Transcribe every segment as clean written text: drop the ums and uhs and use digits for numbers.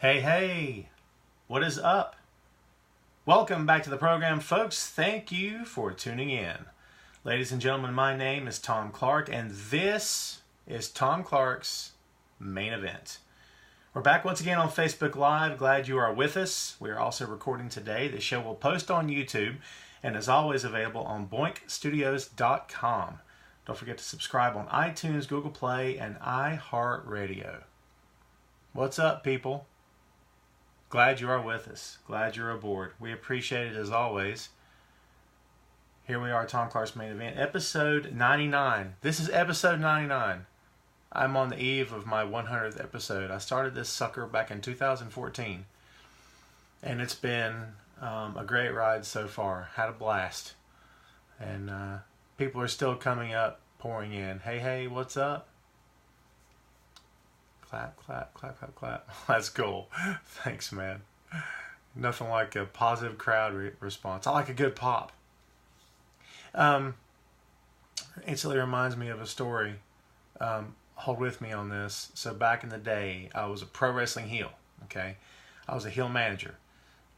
Hey, hey, what is up? Welcome back to the program, folks. Thank you for tuning in. Ladies and gentlemen, my name is Tom Clark, and this is Tom Clark's Main Event. We're back once again on Facebook Live. Glad you are with us. We are also recording today. The show will post on YouTube and is always available on boinkstudios.com. Don't forget to subscribe on iTunes, Google Play, and iHeartRadio. What's up, people? Glad you are with us. Glad you're aboard. We appreciate it as always. Here we are, Tom Clark's Main Event, episode 99. This is episode 99. I'm on the eve of my 100th episode. I started this sucker back in 2014. And it's been a great ride so far. Had a blast. And people are still coming up, pouring in. Hey, hey, what's up? Clap, clap, clap, clap, clap. That's cool. Thanks, man. Nothing like a positive crowd response. I like a good pop. Instantly reminds me of a story. Hold with me on this. So back in the day, I was a pro wrestling heel. Okay, I was a heel manager.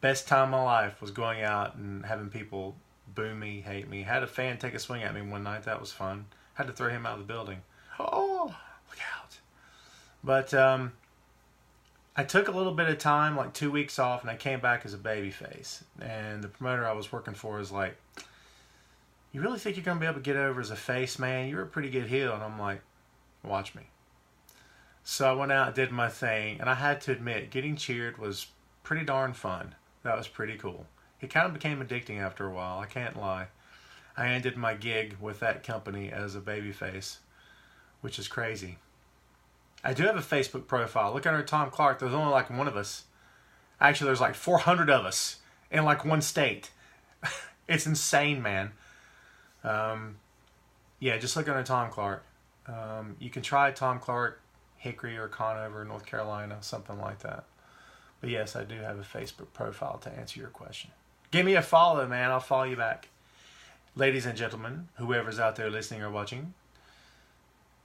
Best time of my life was going out and having people boo me, hate me. Had a fan take a swing at me one night. That was fun. Had to throw him out of the building. Oh, look out. But I took a little bit of time, like 2 weeks off, and I came back as a babyface. And the promoter I was working for was like, "You really think you're going to be able to get over as a face, man? You're a pretty good heel." And I'm like, "Watch me." So I went out and did my thing. And I had to admit, getting cheered was pretty darn fun. That was pretty cool. It kind of became addicting after a while. I can't lie. I ended my gig with that company as a babyface, which is crazy. I do have a Facebook profile. Look under Tom Clark. There's only like one of us. Actually, there's like 400 of us in like one state. It's insane, man. Yeah, just look under Tom Clark. You can try Tom Clark, Hickory or Conover, North Carolina, something like that. But yes, I do have a Facebook profile to answer your question. Give me a follow, man. I'll follow you back. Ladies and gentlemen, whoever's out there listening or watching,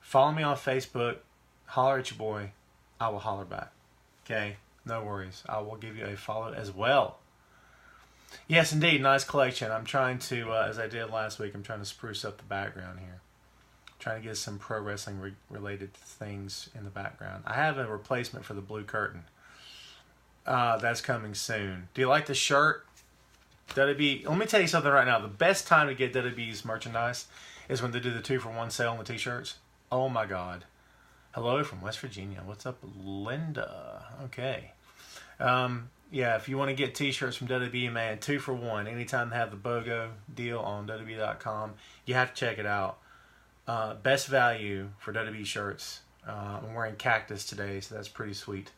follow me on Facebook. Holler at your boy. I will holler back. Okay? No worries. I will give you a follow as well. Yes, indeed. Nice collection. I'm trying to, as I did last week, I'm trying to spruce up the background here. Trying to get some pro wrestling related things in the background. I have a replacement for the blue curtain. That's coming soon. Do you like the shirt? WWE. Let me tell you something right now. The best time to get WWE's merchandise is when they do the 2-for-1 sale on the t-shirts. Oh my God. Hello from West Virginia. What's up, Linda? Okay. Yeah, if you want to get t-shirts from WWE, man, 2-for-1. Anytime they have the BOGO deal on WWE.com, you have to check it out. Best value for WWE shirts. I'm wearing Cactus today, so that's pretty sweet.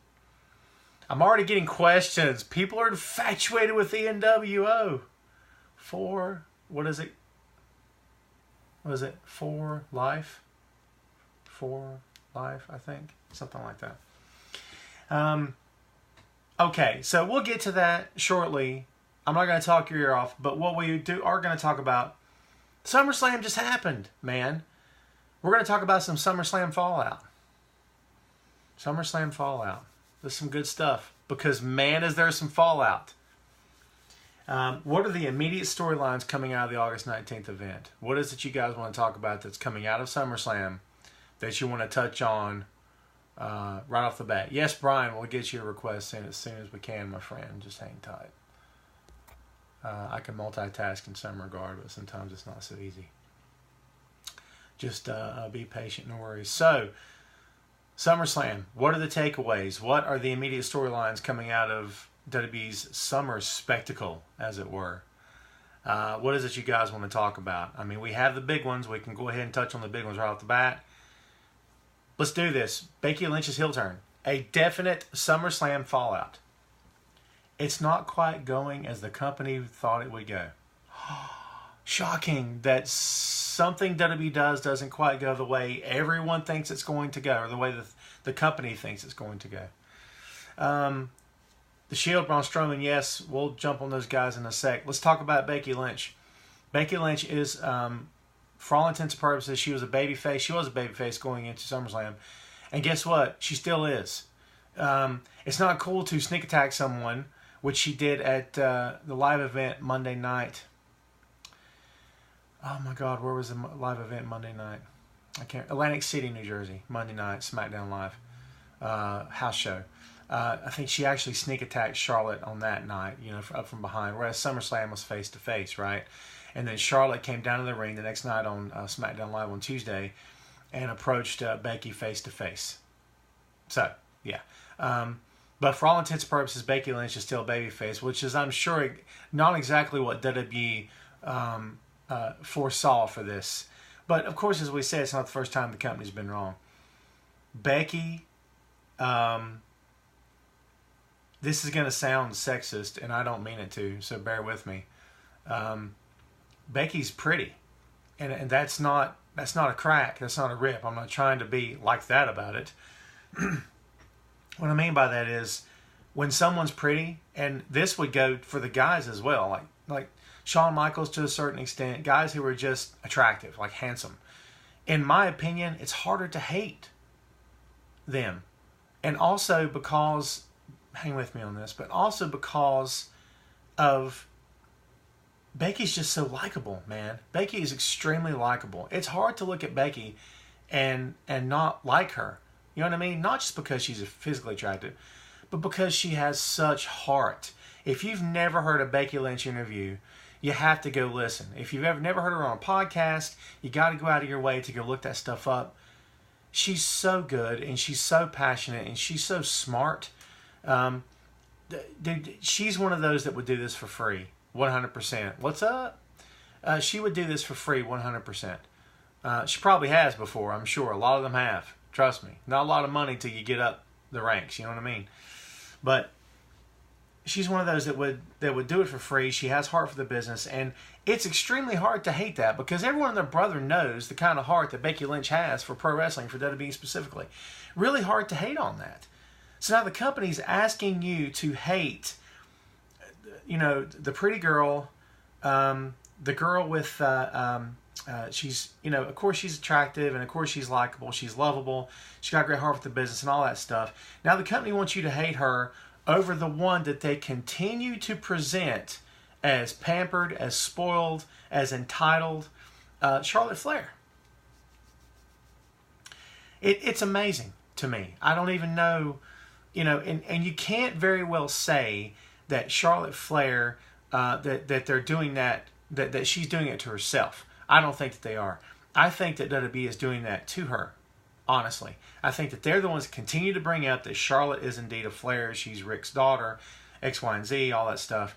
I'm already getting questions. People are infatuated with the NWO. What is it? What is it? For life? For life, I think. Something like that. Okay, so we'll get to that shortly. I'm not going to talk your ear off, but what we are going to talk about, SummerSlam just happened, man. We're going to talk about some SummerSlam fallout. SummerSlam fallout. There's some good stuff, because man, is there some fallout. What are the immediate storylines coming out of the August 19th event? What is it you guys want to talk about that's coming out of SummerSlam that you want to touch on right off the bat? Yes, Brian, we'll get you a request as soon as we can, my friend. Just hang tight. I can multitask in some regard, but sometimes it's not so easy. Just be patient, no worries. So, SummerSlam, what are the takeaways? What are the immediate storylines coming out of WWE's summer spectacle, as it were? What is it you guys want to talk about? I mean, we have the big ones. We can go ahead and touch on the big ones right off the bat. Let's do this. Becky Lynch's heel turn. A definite SummerSlam fallout. It's not quite going as the company thought it would go. Shocking that something WWE doesn't quite go the way everyone thinks it's going to go, or the way the company thinks it's going to go. The Shield, Braun Strowman, yes, we'll jump on those guys in a sec. Let's talk about Becky Lynch. Becky Lynch is, for all intents and purposes, she was a babyface. She was a babyface going into SummerSlam. And guess what? She still is. it's not cool to sneak attack someone, which she did at the live event Monday night. Oh my God, where was the live event Monday night? Atlantic City, New Jersey, Monday night, SmackDown Live house show. I think she actually sneak attacked Charlotte on that night, up from behind, whereas SummerSlam was face to face, right? And then Charlotte came down to the ring the next night on SmackDown Live on Tuesday and approached Becky face to face. So, yeah. But for all intents and purposes, Becky Lynch is still babyface, which is, I'm sure, not exactly what WWE foresaw for this. But, of course, as we said, it's not the first time the company's been wrong. Becky, this is going to sound sexist, and I don't mean it to, so bear with me. Becky's pretty, and that's not a crack. That's not a rip. I'm not trying to be like that about it. What I mean by that is, when someone's pretty, and this would go for the guys as well, like Shawn Michaels to a certain extent, guys who are just attractive, like handsome. In my opinion, it's harder to hate them. And also because, hang with me on this, but also because of Becky's just so likable, man. Becky is extremely likable. It's hard to look at Becky and not like her. You know what I mean? Not just because she's physically attractive, but because she has such heart. If you've never heard a Becky Lynch interview, you have to go listen. If you've never heard her on a podcast, you got to go out of your way to go look that stuff up. She's so good, and she's so passionate, and she's so smart. Dude, she's one of those that would do this for free, 100%. What's up? She would do this for free, 100%. She probably has before, I'm sure. A lot of them have. Trust me. Not a lot of money till you get up the ranks, you know what I mean? But she's one of those that would do it for free. She has heart for the business, and it's extremely hard to hate that because everyone and their brother knows the kind of heart that Becky Lynch has for pro wrestling, for WWE specifically. Really hard to hate on that. So now the company's asking you to hate, the pretty girl, the girl with, she's, of course she's attractive, and of course she's likable, she's lovable, she's got a great heart for the business and all that stuff. Now the company wants you to hate her over the one that they continue to present as pampered, as spoiled, as entitled, Charlotte Flair. It's amazing to me. I don't even know, and you can't very well say that Charlotte Flair, that they're doing that she's doing it to herself. I don't think that they are. I think that WWE is doing that to her, honestly. I think that they're the ones that continue to bring up that Charlotte is indeed a Flair. She's Rick's daughter, X, Y, and Z, all that stuff.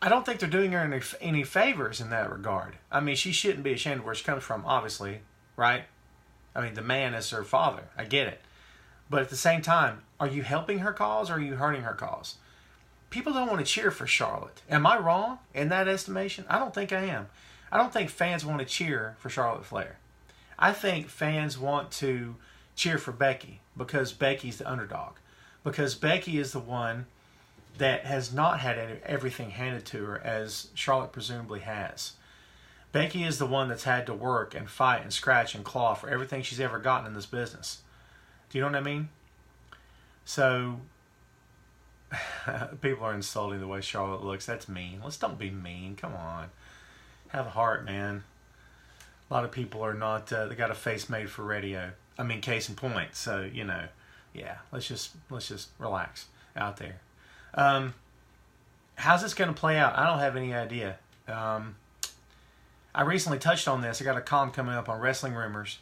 I don't think they're doing her any favors in that regard. I mean, she shouldn't be ashamed of where she comes from, obviously, right? I mean, the man is her father. I get it. But at the same time, are you helping her cause or are you hurting her cause? People don't want to cheer for Charlotte. Am I wrong in that estimation? I don't think I am. I don't think fans want to cheer for Charlotte Flair. I think fans want to cheer for Becky because Becky's the underdog. Because Becky is the one that has not had everything handed to her as Charlotte presumably has. Becky is the one that's had to work and fight and scratch and claw for everything she's ever gotten in this business. Do you know what I mean? So, people are insulting the way Charlotte looks. That's mean. Let's don't be mean. Come on. Have a heart, man. A lot of people are not, they got a face made for radio. I mean, case in point. So, yeah, let's just relax out there. How's this going to play out? I don't have any idea. I recently touched on this. I got a column coming up on Wrestling Rumors,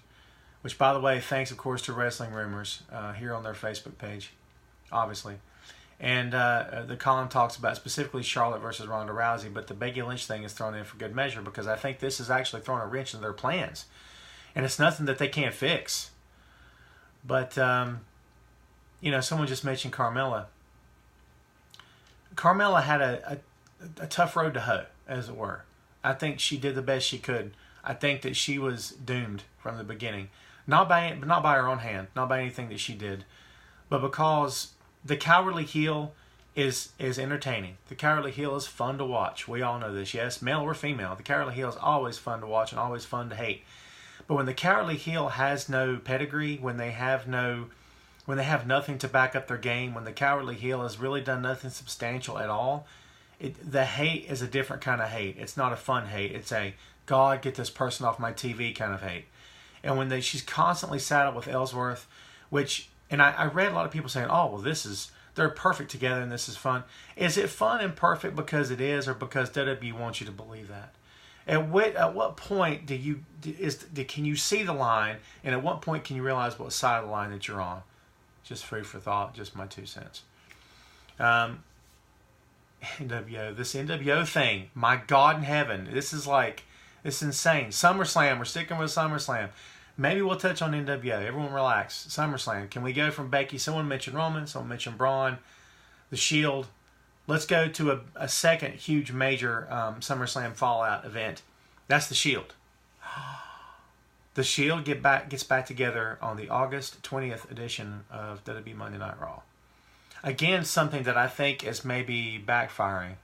which, by the way, thanks, of course, to Wrestling Rumors here on their Facebook page, obviously. And the column talks about specifically Charlotte versus Ronda Rousey, but the Becky Lynch thing is thrown in for good measure because I think this is actually throwing a wrench in their plans. And it's nothing that they can't fix. But, someone just mentioned Carmella. Carmella had a tough road to hoe, as it were. I think she did the best she could. I think that she was doomed from the beginning. Not by her own hand, not by anything that she did, but because the cowardly heel is entertaining. The cowardly heel is fun to watch. We all know this, yes, male or female. The cowardly heel is always fun to watch and always fun to hate. But when the cowardly heel has no pedigree, when they have no when they have nothing to back up their game, when the cowardly heel has really done nothing substantial at all, the hate is a different kind of hate. It's not a fun hate. It's a, God, get this person off my TV kind of hate. And when she's constantly saddled with Ellsworth, which, and I read a lot of people saying, oh, well, they're perfect together and this is fun. Is it fun and perfect because it is, or because WWE wants you to believe that? At what point can you see the line, and at what point can you realize what side of the line that you're on? Just food for thought, just my 2 cents. This NWO thing, my God in heaven, it's insane. SummerSlam, we're sticking with SummerSlam. Maybe we'll touch on NWO. Everyone relax. SummerSlam. Can we go from Becky? Someone mentioned Roman. Someone mentioned Braun. The Shield. Let's go to a second huge major SummerSlam Fallout event. That's the Shield. The Shield gets back together on the August 20th edition of WWE Monday Night Raw. Again, something that I think is maybe backfiring,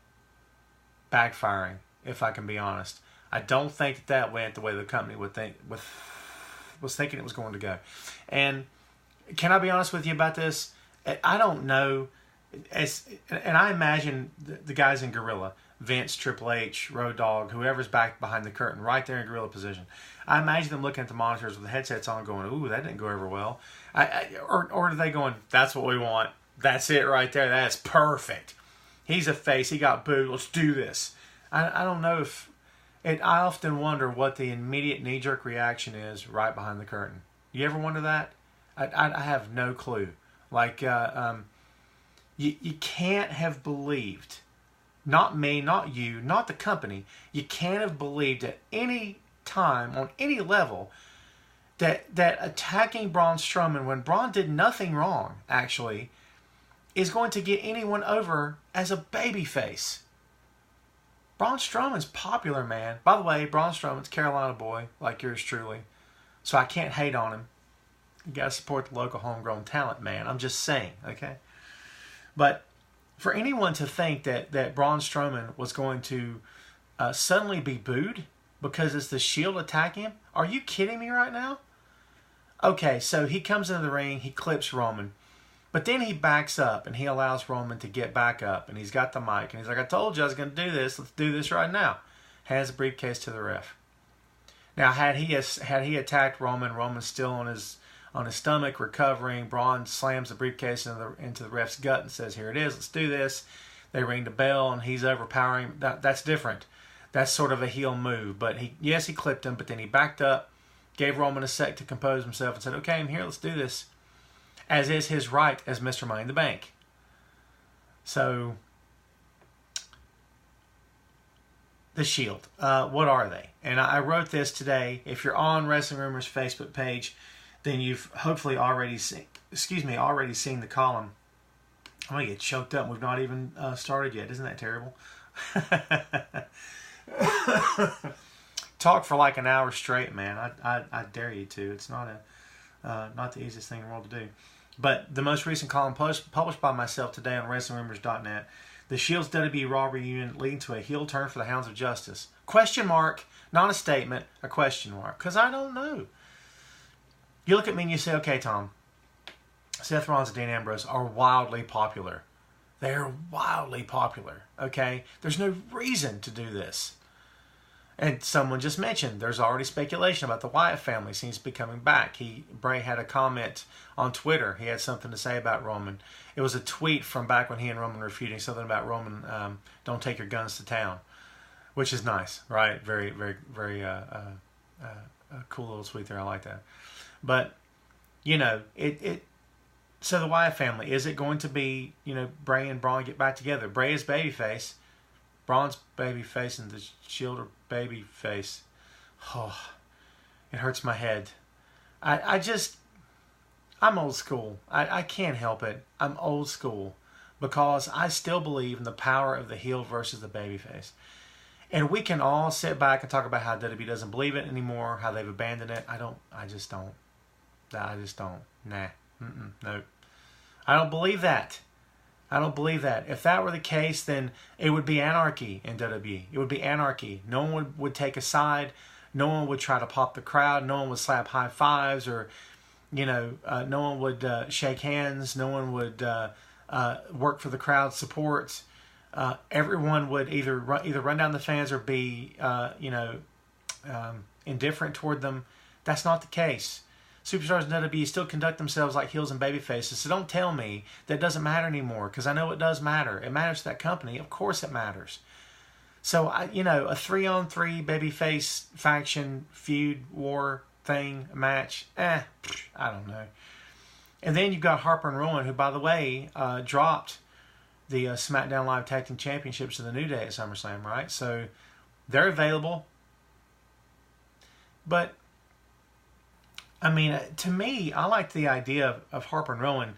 if I can be honest. I don't think that went the way the company was thinking it was going to go. And can I be honest with you about this? I don't know. And I imagine the guys in Gorilla, Vince, Triple H, Road Dogg, whoever's back behind the curtain, right there in Gorilla position. I imagine them looking at the monitors with the headsets on going, ooh, that didn't go over well. Or are they going, that's what we want. That's it right there. That's perfect. He's a face. He got booed. Let's do this. I don't know if... I often wonder what the immediate knee-jerk reaction is right behind the curtain. You ever wonder that? I have no clue. Like, you can't have believed, not me, not you, not the company, you can't have believed at any time, on any level, that attacking Braun Strowman, when Braun did nothing wrong, actually, is going to get anyone over as a babyface. Braun Strowman's popular, man. By the way, Braun Strowman's Carolina boy, like yours truly. So I can't hate on him. You got to support the local homegrown talent, man. I'm just saying, okay? But for anyone to think that Braun Strowman was going to suddenly be booed because it's the Shield attacking him, are you kidding me right now? Okay, so he comes into the ring, he clips Roman. But then he backs up and he allows Roman to get back up, and he's got the mic and he's like, I told you I was going to do this. Let's do this right now. Hands the briefcase to the ref. Now, had he attacked Roman, Roman's still on his stomach recovering. Braun slams the briefcase into the ref's gut and says, here it is. Let's do this. They ring the bell and he's overpowering. That's different. That's sort of a heel move. But he clipped him, but then he backed up, gave Roman a sec to compose himself and said, okay, I'm here. Let's do this. As is his right as Mr. Money in the Bank. So, the Shield. What are they? And I wrote this today. If you're on Wrestling Rumors Facebook page, then you've hopefully already seen the column. I'm going to get choked up. We've not even started yet. Isn't that terrible? Talk for like an hour straight, man. I dare you to. It's not the easiest thing in the world to do. But the most recent column published by myself today on WrestlingRumors.net, the Shield's WWE Raw reunion leading to a heel turn for the Hounds of Justice. Question mark, not a statement, a question mark. Because I don't know. You look at me and you say, okay, Tom, Seth Rollins and Dean Ambrose are wildly popular. They're wildly popular, okay? There's no reason to do this. And someone just mentioned there's already speculation about the Wyatt family seems to be coming back. Bray had a comment on Twitter. He had something to say about Roman. It was a tweet from back when he and Roman were feuding, something about Roman, don't take your guns to town, which is nice, right? Very, very, very cool little tweet there. I like that. But, so the Wyatt family, is it going to be, Bray and Braun get back together? Bray is babyface. Braun's babyface and the Shield are babyface. Oh, it hurts my head. I'm old school. I can't help it. I'm old school because I still believe in the power of the heel versus the babyface. And we can all sit back and talk about how WWE doesn't believe it anymore, how they've abandoned it. I just don't. Nah. Nope. I don't believe that. If that were the case, then it would be anarchy in WWE. It would be anarchy. No one would take a side. No one would try to pop the crowd. No one would slap high fives or, No one would shake hands. No one would work for the crowd support. Everyone would either run down the fans or be, indifferent toward them. That's not the case. Superstars in WWE still conduct themselves like heels and baby faces. So don't tell me that doesn't matter anymore, because I know it does matter. It matters to that company. Of course it matters. So, a 3-on-3 babyface faction feud war thing match, I don't know. And then you've got Harper and Rowan, who, by the way, dropped the SmackDown Live Tag Team Championships to the New Day at SummerSlam, right? So they're available. But, to me, I like the idea of Harper and Rowan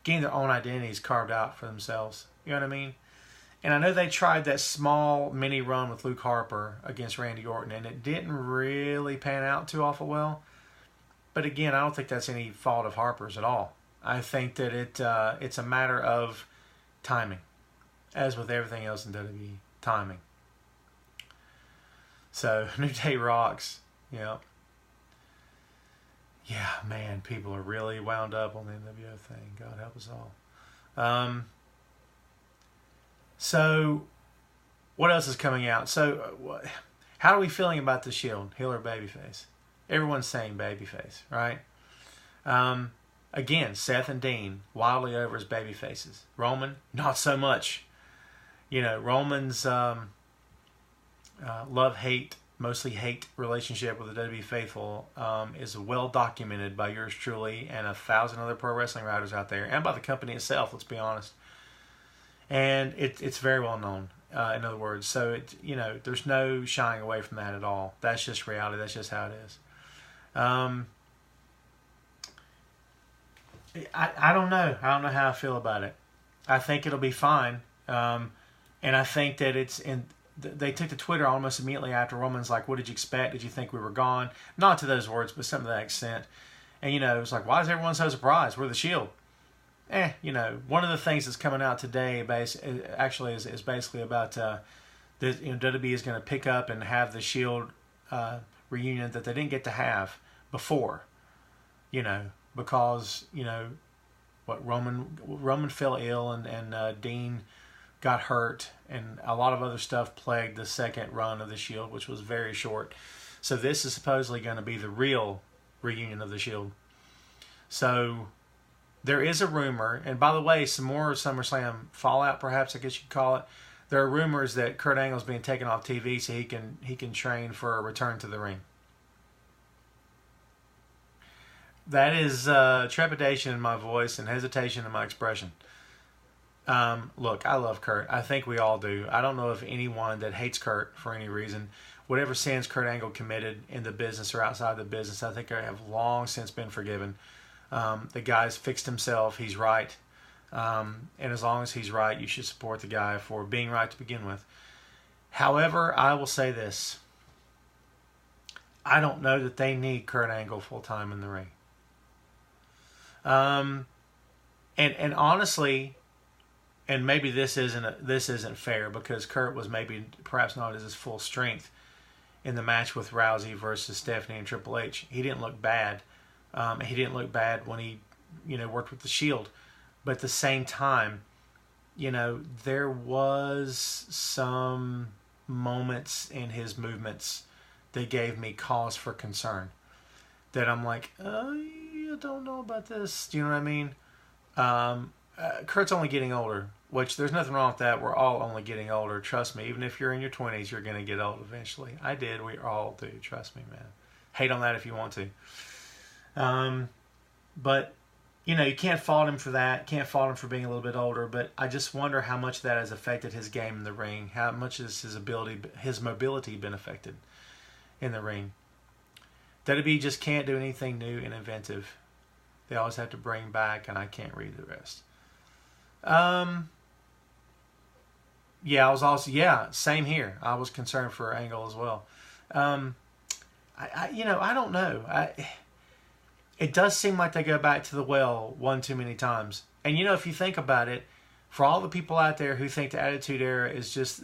getting their own identities carved out for themselves. You know what I mean? And I know they tried that small mini run with Luke Harper against Randy Orton, and it didn't really pan out too awful well. But again, I don't think that's any fault of Harper's at all. I think that it's a matter of timing, as with everything else in WWE, timing. So, New Day rocks. Yeah, man, people are really wound up on the NWO thing. God help us all. So, what else is coming out? So, how are we feeling about the Shield, heel or babyface? Everyone's saying babyface, right? Again, Seth and Dean, wildly over as babyfaces. Roman, not so much. Roman's love-hate, mostly hate relationship with the WWE faithful is well documented by yours truly and 1,000 other pro wrestling writers out there, and by the company itself, let's be honest. And it's very well known, in other words. So, there's no shying away from that at all. That's just reality. That's just how it is. I don't know. I don't know how I feel about it. I think it'll be fine. And I think that they took to Twitter almost immediately after. Roman's like, what did you expect? Did you think we were gone? Not to those words, but something to that extent. And, it was like, why is everyone so surprised? We're the Shield. One of the things that's coming out today actually is basically about WWE is going to pick up and have the Shield reunion that they didn't get to have before, because Roman fell ill and Dean got hurt, and a lot of other stuff plagued the second run of the Shield, which was very short. So this is supposedly going to be the real reunion of the Shield. So there is a rumor, and by the way, some more SummerSlam fallout, perhaps I guess you could call it. There are rumors that Kurt Angle's being taken off TV so he can train for a return to the ring. That is trepidation in my voice and hesitation in my expression. Look, I love Kurt. I think we all do. I don't know of anyone that hates Kurt for any reason. Whatever sins Kurt Angle committed in the business or outside the business, I think they have long since been forgiven. The guy's fixed himself. He's right. And as long as he's right, you should support the guy for being right to begin with. However, I will say this. I don't know that they need Kurt Angle full-time in the ring. And honestly, and maybe this isn't fair, because Kurt was maybe perhaps not at his full strength in the match with Rousey versus Stephanie and Triple H. He didn't look bad. He didn't look bad when he, worked with the Shield. But at the same time, there was some moments in his movements that gave me cause for concern. That I'm like, I don't know about this. Do you know what I mean? Kurt's only getting older, which there's nothing wrong with that. We're all only getting older. Trust me. Even if you're in your 20s, you're going to get old eventually. I did. We all do. Trust me, man. Hate on that if you want to. But, you can't fault him for that. Can't fault him for being a little bit older. But I just wonder how much that has affected his game in the ring. How much has his mobility been affected in the ring? WWE just can't do anything new and inventive. They always have to bring back, and I can't read the rest. Same here. I was concerned for Angle as well. I don't know. It does seem like they go back to the well one too many times. And if you think about it, for all the people out there who think the Attitude Era is just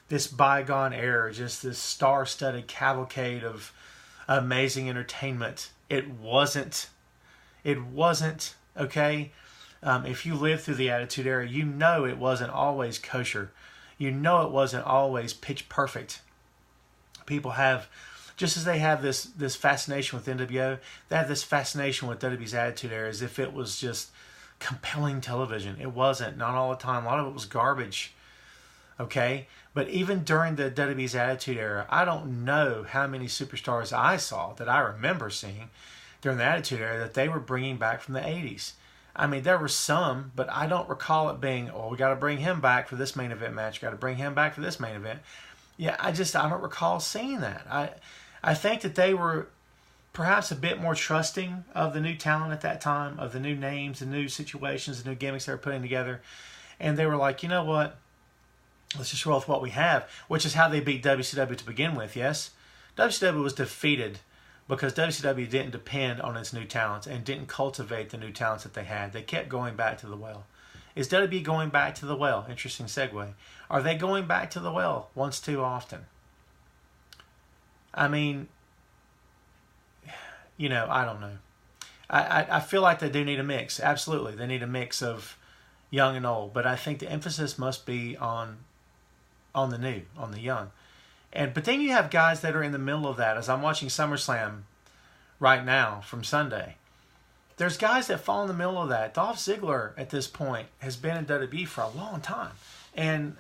this bygone era, just this star-studded cavalcade of amazing entertainment. It wasn't. It wasn't, okay? If you lived through the Attitude Era, you know it wasn't always kosher. You know it wasn't always pitch perfect. People have, just as they have this fascination with NWO, they have this fascination with WWE's Attitude Era as if it was just compelling television. It wasn't. Not all the time. A lot of it was garbage. Okay? But even during the WWE's Attitude Era, I don't know how many superstars I saw that I remember seeing during the Attitude Era that they were bringing back from the 80s. I mean, there were some, but I don't recall it being, oh, we got to bring him back for this main event match. Got to bring him back for this main event. Yeah, I don't recall seeing that. I think that they were perhaps a bit more trusting of the new talent at that time, of the new names, the new situations, the new gimmicks they were putting together. And they were like, you know what? Let's just roll with what we have, which is how they beat WCW to begin with, yes? WCW was defeated because WCW didn't depend on its new talents and didn't cultivate the new talents that they had. They kept going back to the well. Is WWE going back to the well? Interesting segue. Are they going back to the well once too often? I mean, you know, I don't know. I feel like they do need a mix. Absolutely. They need a mix of young and old. But I think the emphasis must be on the new, on the young. But then you have guys that are in the middle of that. As I'm watching SummerSlam right now from Sunday, there's guys that fall in the middle of that. Dolph Ziggler at this point has been in WWE for a long time. And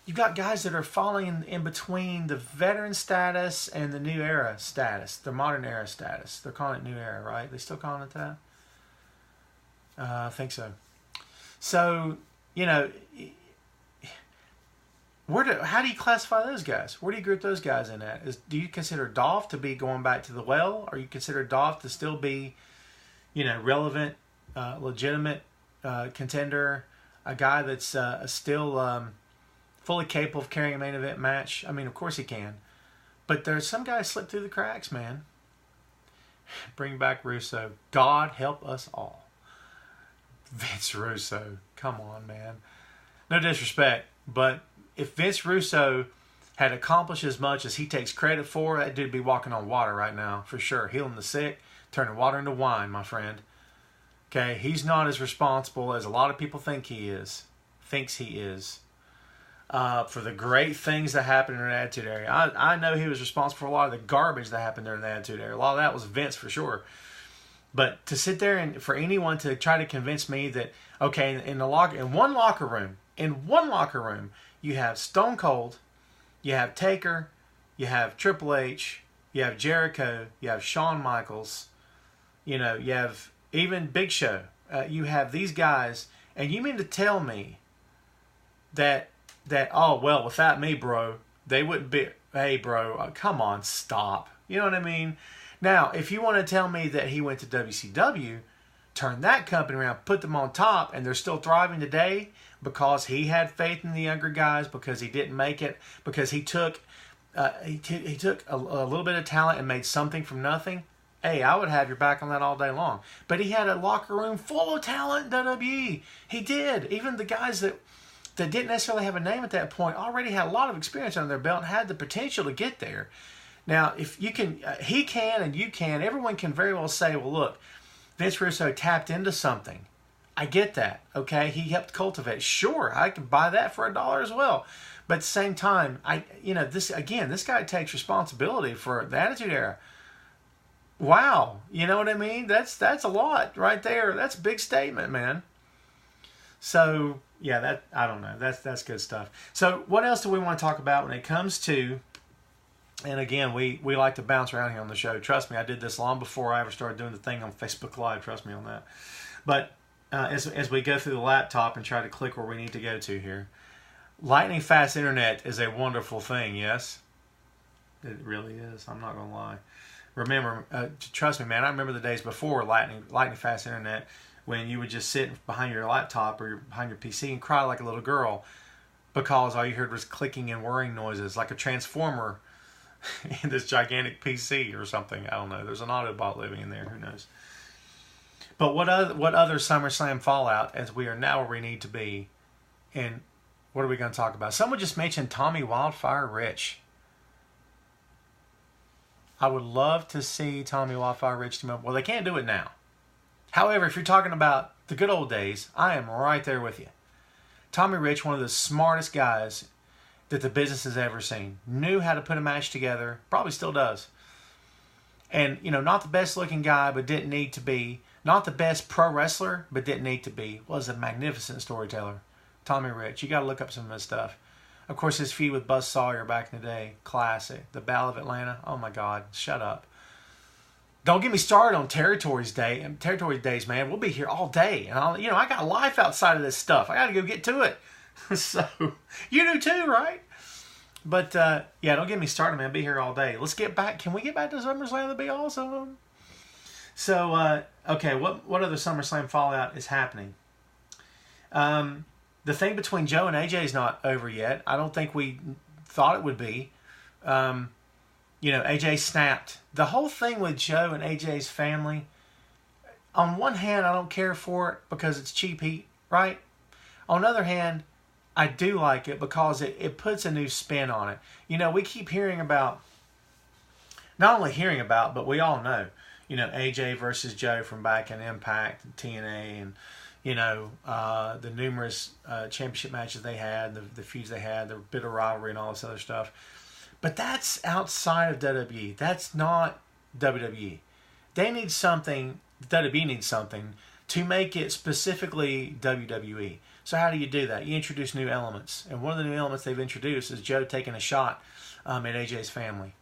you've got guys that are falling in between the veteran status and the new era status, the modern era status. They're calling it new era, right? They still calling it that? I think so. So, you know, how do you classify those guys? Where do you group those guys in at? Do you consider Dolph to be going back to the well? Or you consider Dolph to still be, you know, relevant, legitimate contender, a guy that's still fully capable of carrying a main event match? I mean, of course he can. But there's some guys slip through the cracks, man. Bring back Russo. God help us all. Vince Russo. Come on, man. No disrespect, but if Vince Russo had accomplished as much as he takes credit for, that dude'd be walking on water right now, for sure. Healing the sick, turning water into wine, my friend. Okay, he's not as responsible as a lot of people think he is. Thinks he is. For the great things that happened in the Attitude Era. I know he was responsible for a lot of the garbage that happened during the Attitude Era. A lot of that was Vince, for sure. But to sit there and for anyone to try to convince me that, okay, in one locker room, you have Stone Cold, you have Taker, you have Triple H, you have Jericho, you have Shawn Michaels, you know, you have even Big Show. You have these guys, and you mean to tell me that oh, well, without me, bro, they wouldn't be, hey, bro, come on, stop. You know what I mean? Now, if you want to tell me that he went to WCW, turned that company around, put them on top, and they're still thriving today because he had faith in the younger guys, because he didn't make it, because he took he took a little bit of talent and made something from nothing, hey, I would have your back on that all day long. But he had a locker room full of talent in WWE. He did. Even the guys that didn't necessarily have a name at that point already had a lot of experience under their belt and had the potential to get there. Now, if you can, he can and you can, everyone can very well say, well, look, Vince Russo tapped into something. I get that, okay? He helped cultivate. Sure, I can buy that for $1 as well. But at the same time, this guy takes responsibility for the Attitude Era. Wow, you know what I mean? That's a lot right there. That's a big statement, man. So, yeah, I don't know. That's good stuff. So, what else do we want to talk about when it comes to, and again, we like to bounce around here on the show. Trust me, I did this long before I ever started doing the thing on Facebook Live. Trust me on that. But as we go through the laptop and try to click where we need to go to here, lightning fast internet is a wonderful thing, yes? It really is. I'm not going to lie. Remember, trust me, man, I remember the days before lightning fast internet when you would just sit behind your laptop or behind your PC and cry like a little girl because all you heard was clicking and whirring noises like a transformer in this gigantic PC or something. I don't know. There's an Autobot living in there. Who knows? But what other SummerSlam fallout, as we are now where we need to be, and what are we going to talk about? Someone just mentioned Tommy Wildfire Rich. I would love to see Tommy Wildfire Rich team up. Well, they can't do it now. However, if you're talking about the good old days, I am right there with you. Tommy Rich, one of the smartest guys that the business has ever seen. Knew how to put a match together. Probably still does. And, you know, not the best looking guy, but didn't need to be. Not the best pro wrestler, but didn't need to be. Was a magnificent storyteller. Tommy Rich. You got to look up some of his stuff. Of course, his feud with Buzz Sawyer back in the day. Classic. The Battle of Atlanta. Oh, my God. Shut up. Don't get me started on Territories Day. Territories Days, man. We'll be here all day. And I got a life outside of this stuff. I got to go get to it. So, you do too, right? But, yeah, don't get me started, man. I'll be here all day. Let's get back. Can we get back to SummerSlam? That'd be awesome. So, okay, what other SummerSlam fallout is happening? The thing between Joe and AJ is not over yet. I don't think we thought it would be. AJ snapped. The whole thing with Joe and AJ's family, on one hand, I don't care for it because it's cheap heat, right? On the other hand, I do like it because it puts a new spin on it. You know, we keep hearing about, not only hearing about, but we all know, AJ versus Joe from back in Impact and TNA and, the numerous championship matches they had, the feuds they had, the bit of rivalry and all this other stuff. But that's outside of WWE. That's not WWE. They need something, WWE needs something to make it specifically WWE. So how do you do that? You introduce new elements. And one of the new elements they've introduced is Joe taking a shot at AJ's family.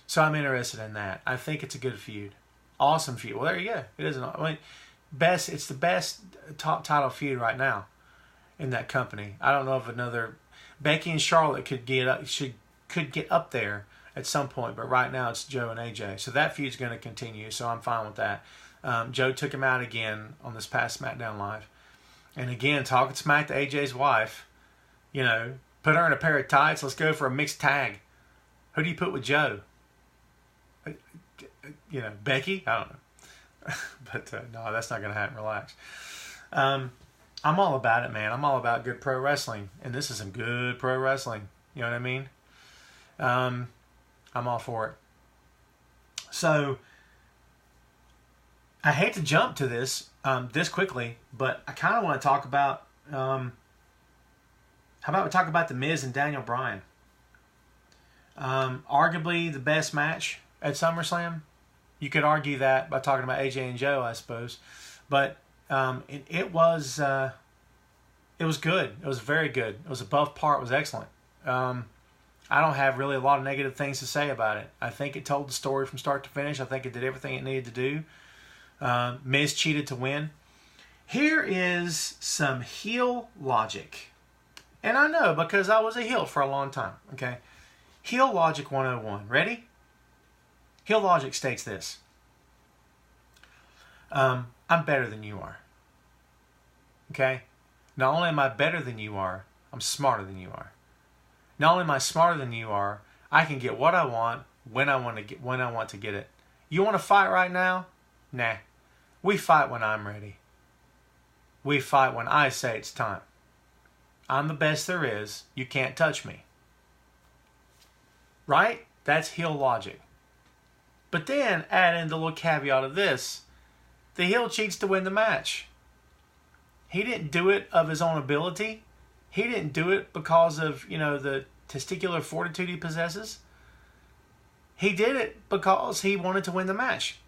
So I'm interested in that. I think it's a good feud. Awesome feud. Well, there you go. It is it's the best top title feud right now in that company. I don't know if another Becky and Charlotte could get up there at some point, but right now it's Joe and AJ. So that feud's going to continue, so I'm fine with that. Joe took him out again on this past SmackDown Live. And again, talking smack to AJ's wife, put her in a pair of tights. Let's go for a mixed tag. Who do you put with Joe? Becky? I don't know. But no, that's not going to happen. Relax. I'm all about it, man. I'm all about good pro wrestling. And this is some good pro wrestling. You know what I mean? I'm all for it. So, I hate to jump to this this quickly, but I kind of want to talk about, how about we talk about The Miz and Daniel Bryan? Arguably the best match at SummerSlam. You could argue that by talking about AJ and Joe, I suppose. But it was good. It was very good. It was above par. It was excellent. I don't have really a lot of negative things to say about it. I think it told the story from start to finish. I think it did everything it needed to do. Miz cheated to win. Here is some heel logic. And I know because I was a heel for a long time. Okay, Heel logic 101. Ready? Heel logic states this. I'm better than you are. Okay? Not only am I better than you are, I'm smarter than you are. Not only am I smarter than you are, I can get what I want when I want to get it. You want to fight right now? Nah. We fight when I'm ready. We fight when I say it's time. I'm the best there is. You can't touch me. Right? That's heel logic. But then add in the little caveat of this. The heel cheats to win the match. He didn't do it of his own ability. He didn't do it because of, the testicular fortitude he possesses. He did it because he wanted to win the match.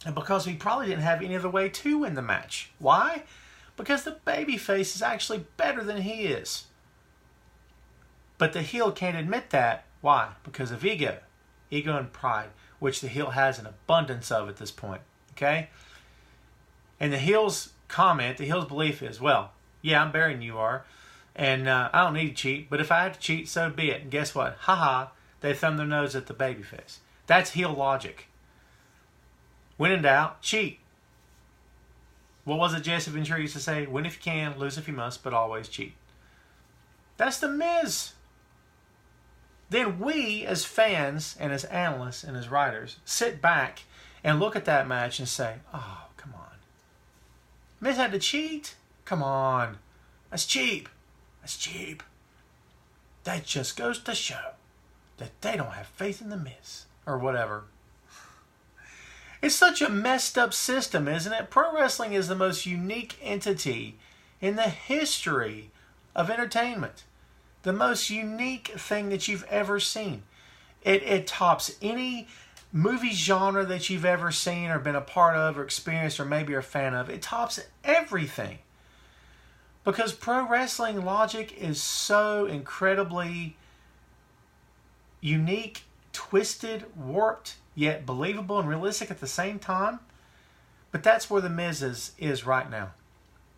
And because he probably didn't have any other way to win the match. Why? Because the babyface is actually better than he is. But the heel can't admit that. Why? Because of ego. Ego and pride, which the heel has an abundance of at this point. Okay? And the heel's comment, the heel's belief is, well, yeah, I'm better than you are. And I don't need to cheat. But if I had to cheat, so be it. And guess what? Ha-ha. They thumb their nose at the babyface. That's heel logic. When in doubt, cheat. What was it Jesse Ventura used to say? Win if you can, lose if you must, but always cheat. That's the Miz. Then we, as fans and as analysts and as writers, sit back and look at that match and say, oh, come on. Miz had to cheat? Come on. That's cheap. That's cheap. That just goes to show that they don't have faith in the Miz. or whatever. It's such a messed up system, isn't it? Pro wrestling is the most unique entity in the history of entertainment. The most unique thing that you've ever seen. It tops any movie genre that you've ever seen or been a part of or experienced or maybe you're a fan of. It tops everything. Because pro wrestling logic is so incredibly unique, twisted, warped, yet believable and realistic at the same time. But that's where The Miz is right now.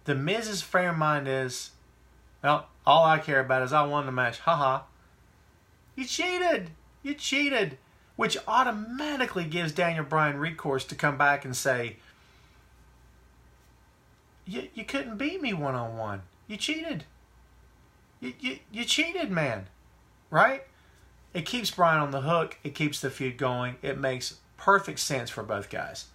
The Miz's frame of mind is, well, all I care about is I won the match. Haha. You cheated. You cheated. Which automatically gives Daniel Bryan recourse to come back and say, you couldn't beat me one-on-one. You cheated. You cheated, man. Right? It keeps Bryan on the hook. It keeps the feud going. It makes perfect sense for both guys.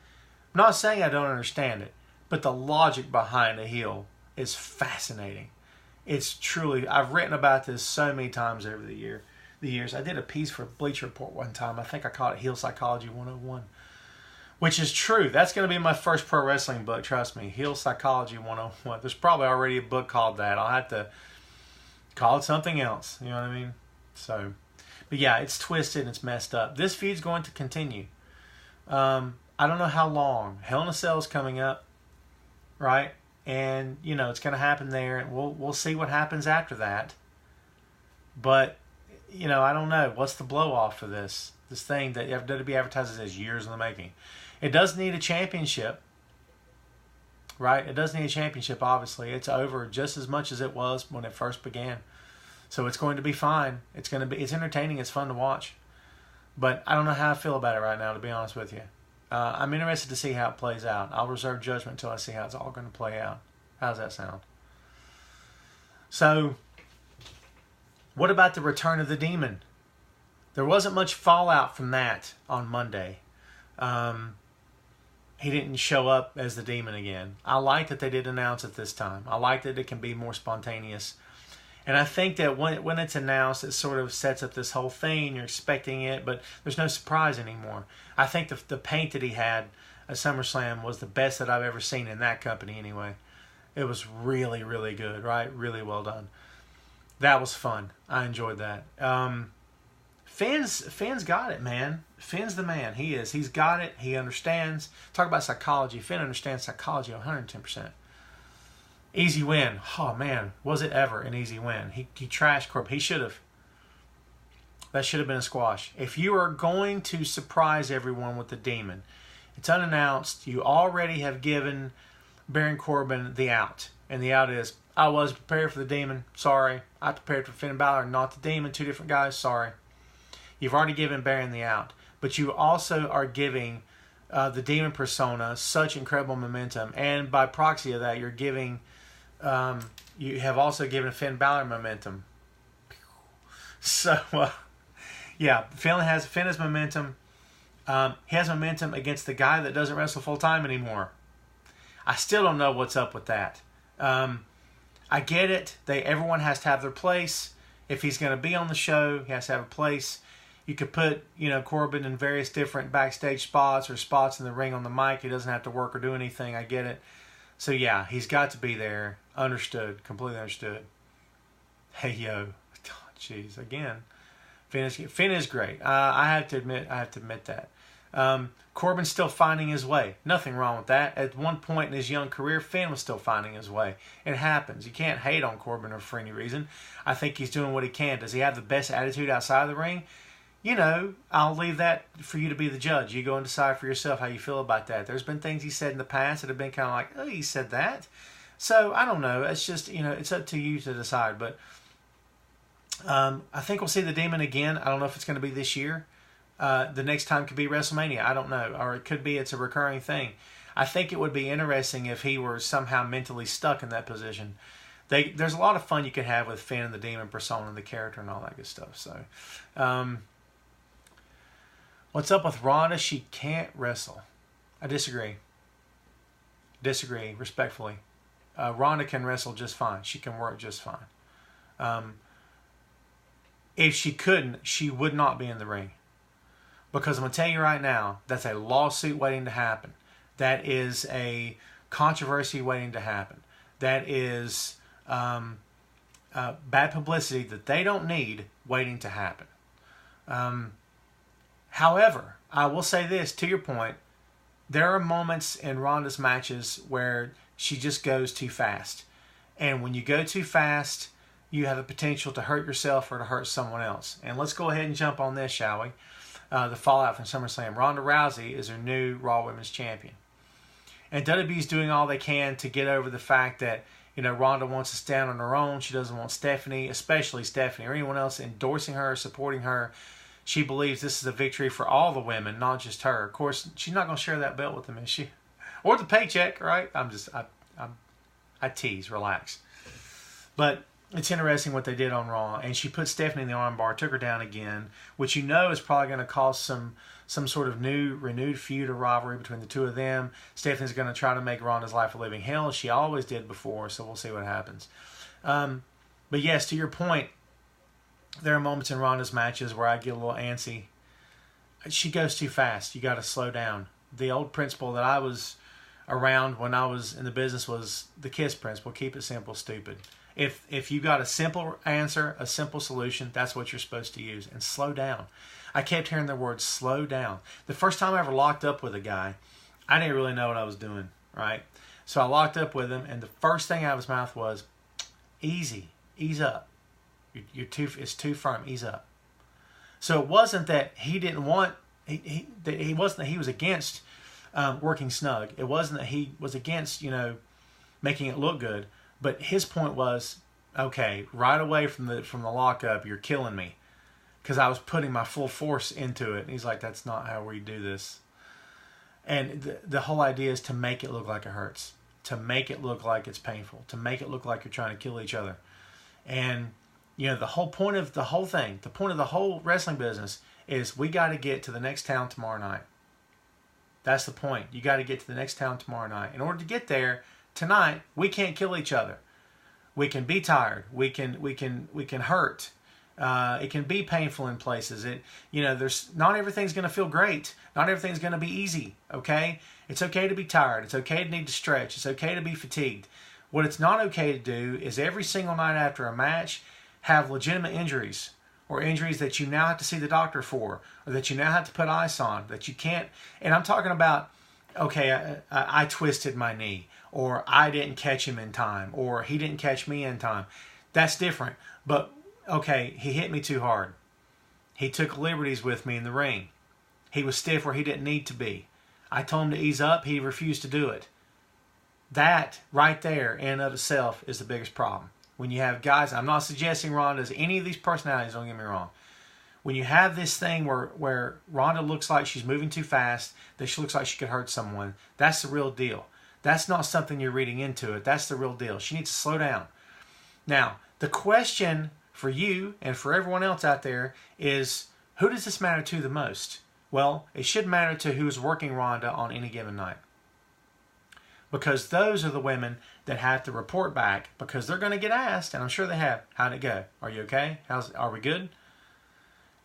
I'm not saying I don't understand it, but the logic behind a heel is fascinating. It's truly, I've written about this so many times over the years. I did a piece for Bleacher Report one time. I think I called it Heel Psychology 101, which is true. That's going to be my first pro wrestling book, trust me. Heel Psychology 101. There's probably already a book called that. I'll have to call it something else. You know what I mean? So, but yeah, it's twisted and it's messed up. This feud's going to continue. I don't know how long. Hell in a Cell is coming up, right? And, you know, it's going to happen there. And we'll see what happens after that. But, you know, I don't know. What's the blow-off for this? This thing that WWE advertises as years in the making. It does need a championship, right? It does need a championship, obviously. It's over just as much as it was when it first began. So it's going to be fine. It's entertaining. It's fun to watch. But I don't know how I feel about it right now, to be honest with you. I'm interested to see how it plays out. I'll reserve judgment until I see how it's all going to play out. How does that sound? So, what about the return of the Demon? There wasn't much fallout from that on Monday. He didn't show up as the Demon again. I like that they did announce it this time. I like that it can be more spontaneous. And I think that when it's announced, it sort of sets up this whole thing. You're expecting it, but there's no surprise anymore. I think the paint that he had at SummerSlam was the best that I've ever seen in that company anyway. It was really, really good, right? Really well done. That was fun. I enjoyed that. Finn's got it, man. Finn's the man. He is. He's got it. He understands. Talk about psychology. Finn understands psychology 110%. Easy win. Oh, man. Was it ever an easy win? He trashed Corbin. He should have. That should have been a squash. If you are going to surprise everyone with the Demon, it's unannounced. You already have given Baron Corbin the out. And the out is, I was prepared for the Demon. Sorry. I prepared for Finn Balor, not the Demon. Two different guys. Sorry. You've already given Baron the out. But you also are giving the Demon persona such incredible momentum. And by proxy of that, you're giving... you have also given Finn Balor momentum. So, yeah, Finn has momentum. He has momentum against the guy that doesn't wrestle full time anymore. I still don't know what's up with that. I get it. Everyone has to have their place. If he's going to be on the show, he has to have a place. You could put, Corbin in various different backstage spots or spots in the ring on the mic. He doesn't have to work or do anything. I get it. So, yeah, he's got to be there. Understood. Completely understood. Hey, yo. Jeez, again. Finn is great. I have to admit that. Corbin's still finding his way. Nothing wrong with that. At one point in his young career, Finn was still finding his way. It happens. You can't hate on Corbin for any reason. I think he's doing what he can. Does he have the best attitude outside of the ring? I'll leave that for you to be the judge. You go and decide for yourself how you feel about that. There's been things he said in the past that have been kind of like, oh, he said that. So, I don't know. It's just, it's up to you to decide. But I think we'll see the Demon again. I don't know if it's going to be this year. The next time could be WrestleMania. I don't know. Or it could be it's a recurring thing. I think it would be interesting if he were somehow mentally stuck in that position. There's a lot of fun you could have with Finn and the Demon persona and the character and all that good stuff. So, what's up with Ronda? She can't wrestle. I disagree. Respectfully. Ronda can wrestle just fine. She can work just fine. If she couldn't, she would not be in the ring. Because I'm going to tell you right now, that's a lawsuit waiting to happen. That is a controversy waiting to happen. That is bad publicity that they don't need waiting to happen. However, I will say this, to your point, there are moments in Ronda's matches where she just goes too fast. And when you go too fast, you have the potential to hurt yourself or to hurt someone else. And let's go ahead and jump on this, shall we? The fallout from SummerSlam. Ronda Rousey is her new Raw Women's Champion. And WWE is doing all they can to get over the fact that, Ronda wants to stand on her own. She doesn't want Stephanie, especially Stephanie, or anyone else endorsing her, supporting her. She believes this is a victory for all the women, not just her. Of course, she's not going to share that belt with them, is she? Or the paycheck, right? I tease, relax. But it's interesting what they did on Raw. And she put Stephanie in the armbar, took her down again, which is probably going to cause some sort of renewed feud or rivalry between the two of them. Stephanie's going to try to make Ronda's life a living hell, as she always did before, so we'll see what happens. But yes, to your point, there are moments in Ronda's matches where I get a little antsy. She goes too fast. You got to slow down. The old principle that I was around when I was in the business was the KISS principle: keep it simple, stupid. If you got a simple answer, a simple solution, that's what you're supposed to use. And slow down. I kept hearing the word slow down. The first time I ever locked up with a guy, I didn't really know what I was doing, right? So I locked up with him, and the first thing out of his mouth was, easy, ease up. It's too firm, ease up. So it wasn't that he didn't want, he wasn't that he was against working snug. It wasn't that he was against, making it look good. But his point was, okay, right away from the lockup, you're killing me, because I was putting my full force into it. And he's like, that's not how we do this. And the whole idea is to make it look like it hurts, to make it look like it's painful, to make it look like you're trying to kill each other. And the whole point of the whole thing, the point of the whole wrestling business is we got to get to the next town tomorrow night. That's the point. You got to get to the next town tomorrow night. In order to get there tonight, we can't kill each other. We can be tired. We can hurt. It can be painful in places. There's not everything's going to feel great. Not everything's going to be easy. Okay, it's okay to be tired. It's okay to need to stretch. It's okay to be fatigued. What it's not okay to do is every single night after a match have legitimate injuries, or injuries that you now have to see the doctor for, or that you now have to put ice on, that you can't. And I'm talking about, okay, I twisted my knee, or I didn't catch him in time, or he didn't catch me in time. That's different. But, okay, he hit me too hard. He took liberties with me in the ring. He was stiff where he didn't need to be. I told him to ease up. He refused to do it. That right there in and of itself is the biggest problem. When you have guys, I'm not suggesting Ronda's any of these personalities, don't get me wrong. When you have this thing where Ronda looks like she's moving too fast, that she looks like she could hurt someone, that's the real deal. That's not something you're reading into it. That's the real deal. She needs to slow down. Now, the question for you and for everyone else out there is, who does this matter to the most? Well, it should matter to who's working Ronda on any given night. Because those are the women that have to report back, because they're going to get asked, and I'm sure they have, how'd it go? Are you okay? Are we good?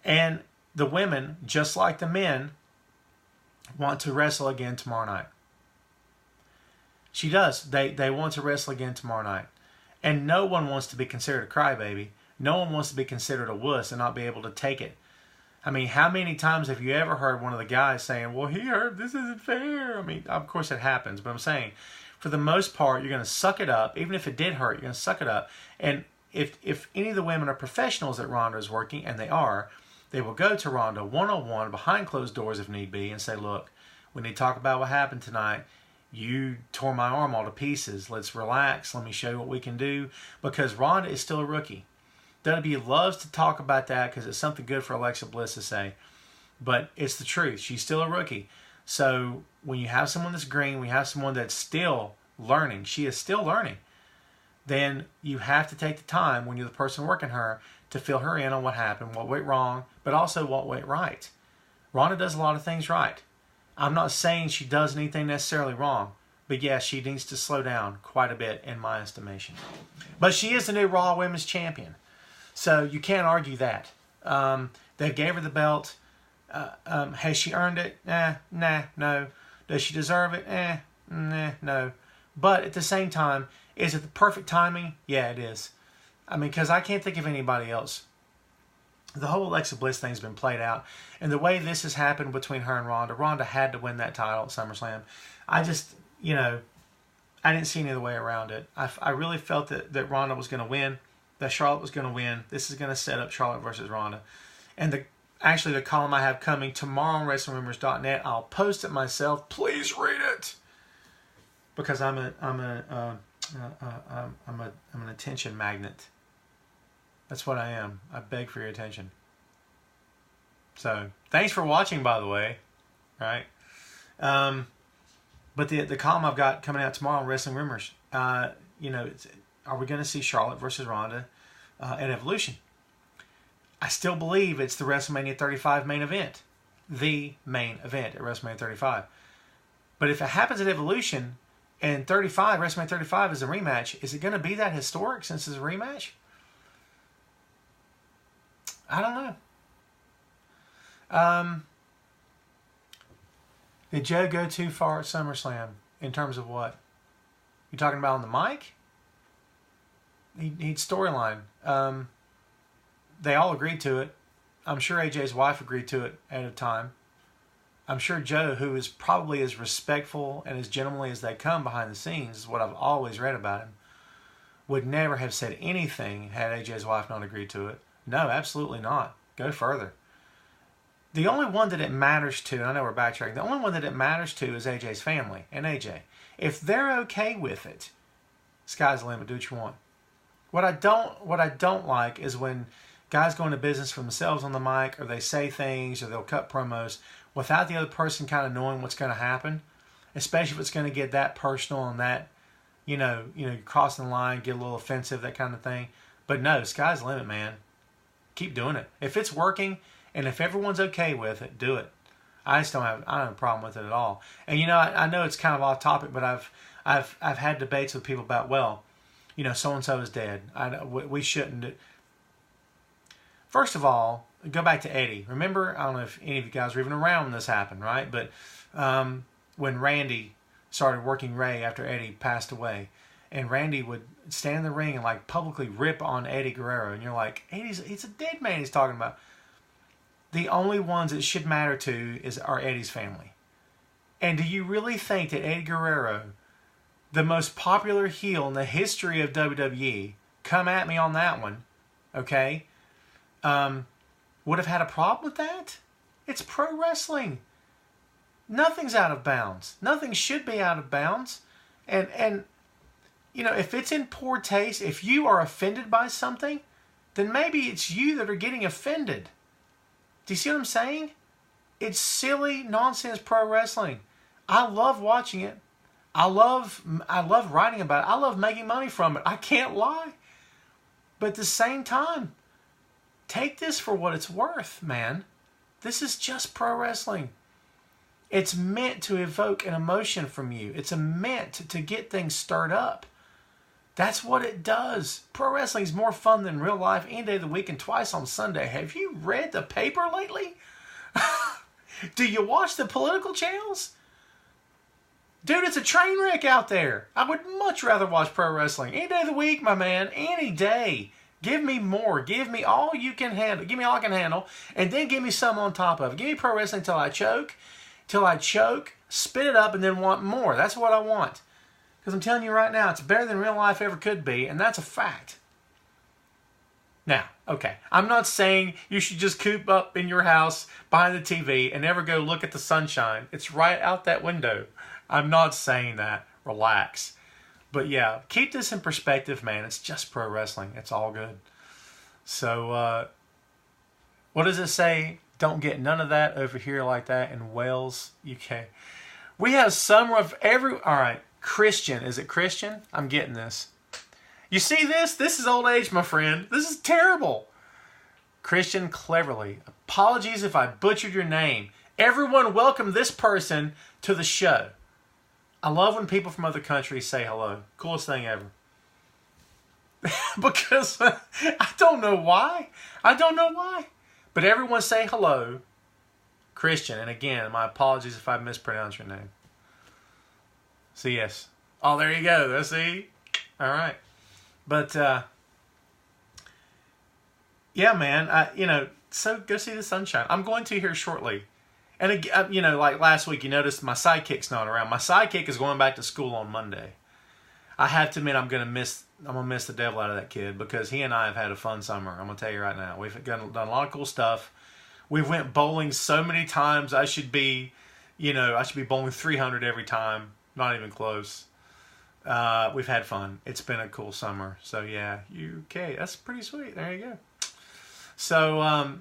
And the women, just like the men, want to wrestle again tomorrow night. She does. They want to wrestle again tomorrow night. And no one wants to be considered a crybaby. No one wants to be considered a wuss and not be able to take it. I mean, how many times have you ever heard one of the guys saying, well, he hurt, this isn't fair? I mean, of course it happens, but I'm saying, for the most part, you're going to suck it up. Even if it did hurt, you're going to suck it up. And if any of the women are professionals that Ronda is working, and they are, they will go to Ronda one-on-one behind closed doors if need be and say, look, we need to talk about what happened tonight. You tore my arm all to pieces. Let's relax. Let me show you what we can do. Because Ronda is still a rookie. WWE loves to talk about that because it's something good for Alexa Bliss to say. But it's the truth. She's still a rookie. So when you have someone that's green, we have someone that's still learning. She is still learning. Then you have to take the time when you're the person working her to fill her in on what happened, what went wrong, but also what went right. Ronda does a lot of things right. I'm not saying she does anything necessarily wrong. But yes, she needs to slow down quite a bit in my estimation. But she is the new Raw Women's Champion. So you can't argue that. They gave her the belt. Has she earned it? Nah, no. Does she deserve it? Nah, no. But at the same time, is it the perfect timing? Yeah, it is. I mean, because I can't think of anybody else. The whole Alexa Bliss thing's been played out. And the way this has happened between her and Ronda had to win that title at SummerSlam. I just, I didn't see any other way around it. I really felt that Ronda was going to win, that Charlotte was going to win. This is going to set up Charlotte versus Ronda. And the column I have coming tomorrow on WrestlingRumors.net, I'll post it myself. Please read it, because I'm an attention magnet. That's what I am. I beg for your attention. So thanks for watching, by the way. Right. But the column I've got coming out tomorrow on Wrestling Rumors, are we going to see Charlotte versus Ronda at Evolution? I still believe it's the WrestleMania 35 main event. The main event at WrestleMania 35. But if it happens at Evolution and WrestleMania 35 is a rematch, is it going to be that historic since it's a rematch? I don't know. Did Joe go too far at SummerSlam in terms of what? You talking about on the mic? He'd storyline. They all agreed to it. I'm sure AJ's wife agreed to it at a time. I'm sure Joe, who is probably as respectful and as gentlemanly as they come behind the scenes, is what I've always read about him, would never have said anything had AJ's wife not agreed to it. No, absolutely not. Go further. The only one that it matters to, and I know we're backtracking, the only one that it matters to is AJ's family and AJ. If they're okay with it, sky's the limit. Do what you want. What I don't like is when guys go into business for themselves on the mic, or they say things, or they'll cut promos without the other person kind of knowing what's going to happen, especially if it's going to get that personal and that, crossing the line, get a little offensive, that kind of thing. But no, sky's the limit, man. Keep doing it. If it's working and if everyone's okay with it, do it. I don't have a problem with it at all. And I know it's kind of off topic, but I've had debates with people about, so and so is dead. We shouldn't. First of all, go back to Eddie. Remember, I don't know if any of you guys were even around when this happened, right? But when Randy started working Ray after Eddie passed away, and Randy would stand in the ring and publicly rip on Eddie Guerrero, and you're like, he's a dead man he's talking about. The only ones it should matter to are Eddie's family. And do you really think that Eddie Guerrero, the most popular heel in the history of WWE, come at me on that one, okay, would have had a problem with that? It's pro wrestling. Nothing's out of bounds. Nothing should be out of bounds. And if it's in poor taste, if you are offended by something, then maybe it's you that are getting offended. Do you see what I'm saying? It's silly, nonsense pro wrestling. I love watching it. I love writing about it. I love making money from it. I can't lie. But at the same time, take this for what it's worth, man. This is just pro wrestling. It's meant to evoke an emotion from you. It's meant to get things stirred up. That's what it does. Pro wrestling is more fun than real life any day of the week and twice on Sunday. Have you read the paper lately? Do you watch the political channels? Dude, it's a train wreck out there. I would much rather watch pro wrestling any day of the week, my man. Any day. Give me more. Give me all you can handle. Give me all I can handle. And then give me some on top of it. Give me pro wrestling till I choke. Spit it up, and then want more. That's what I want. Because I'm telling you right now, it's better than real life ever could be, and that's a fact. Now, okay, I'm not saying you should just coop up in your house behind the TV and never go look at the sunshine. It's right out that window. I'm not saying that. Relax. But yeah, keep this in perspective, man. It's just pro wrestling. It's all good. So, what does it say? Don't get none of that over here like that in Wales, UK. We have summer of every... All right. Christian. Is it Christian? I'm getting this. You see this? This is old age, my friend. This is terrible. Christian Cleverly. Apologies if I butchered your name. Everyone welcome this person to the show. I love when people from other countries say hello. Coolest thing ever. Because I don't know why. But everyone say hello Christian. And again, my apologies if I mispronounce your name. So yes. Oh, there you go. Let's see. All right. But, yeah, man, so go see the sunshine. I'm going to here shortly. And, again, like last week, you noticed my sidekick's not around. My sidekick is going back to school on Monday. I have to admit I'm going to miss the devil out of that kid because he and I have had a fun summer. I'm going to tell you right now. We've done a lot of cool stuff. We've went bowling so many times. I should be bowling 300 every time. Not even close. We've had fun. It's been a cool summer. So, yeah, UK. That's pretty sweet. There you go. So,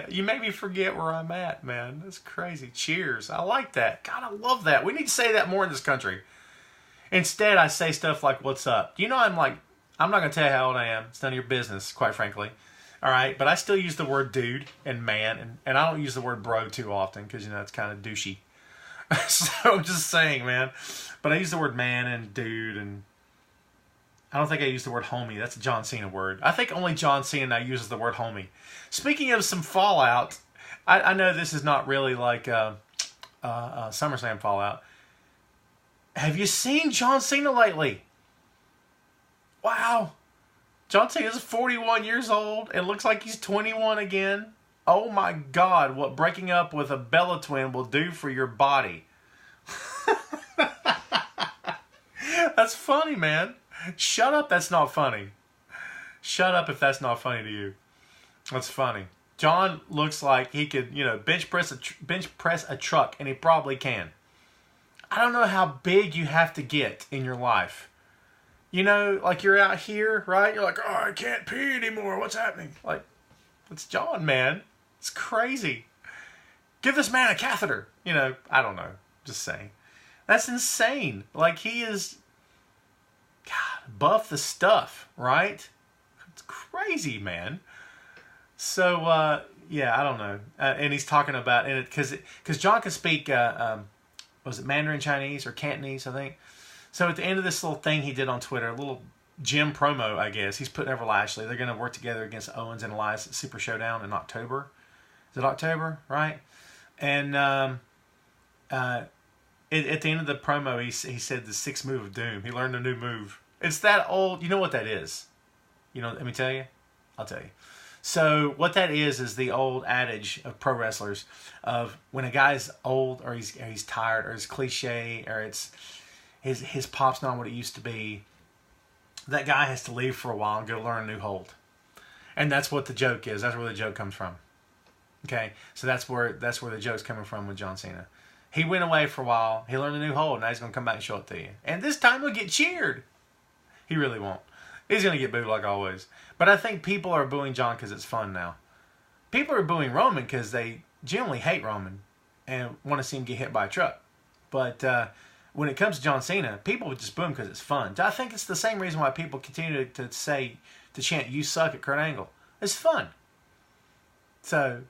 you made me forget where I'm at, man. That's crazy. Cheers. I like that. God, I love that. We need to say that more in this country. Instead, I say stuff like, what's up? I'm not going to tell you how old I am. It's none of your business, quite frankly. All right? But I still use the word dude and man. And I don't use the word bro too often because, it's kind of douchey. So I'm just saying, man. But I use the word man and dude. And I don't think I use the word homie. That's a John Cena word. I think only John Cena now uses the word homie. Speaking of some fallout, I know this is not really like SummerSlam fallout. Have you seen John Cena lately? Wow. John Cena is 41 years old and looks like he's 21 again. Oh my God, what breaking up with a Bella twin will do for your body. That's funny, man. Shut up, that's not funny. Shut up if that's not funny to you. That's funny. John looks like he could, bench press a truck, and he probably can. I don't know how big you have to get in your life. Like you're out here, right? You're like, oh, I can't pee anymore. What's happening? Like, it's John, man. It's crazy. Give this man a catheter. I don't know. Just saying. That's insane. Like, he is, God, buff the stuff, right? It's crazy, man. So, yeah, I don't know. And he's talking about, because John can speak, was it Mandarin Chinese or Cantonese, I think? So at the end of this little thing he did on Twitter, a little gym promo, I guess, he's putting over Lashley. They're going to work together against Owens and Elias at Super Showdown in October. Is it October, right? And at the end of the promo, he said the 6th move of doom. He learned a new move. It's that old. You know what that is? Let me tell you? I'll tell you. So what that is the old adage of pro wrestlers of when a guy's old or he's tired or it's cliche or it's his pop's not what it used to be, that guy has to leave for a while and go learn a new hold. And that's what the joke is. That's where the joke comes from. Okay? So that's where the joke's coming from with John Cena. He went away for a while. He learned a new hold. Now he's going to come back and show it to you. And this time he'll get cheered. He really won't. He's going to get booed like always. But I think people are booing John because it's fun now. People are booing Roman because they generally hate Roman and want to see him get hit by a truck. But when it comes to John Cena, people would just boo him because it's fun. I think it's the same reason why people continue to chant, "You suck" at Kurt Angle. It's fun. So,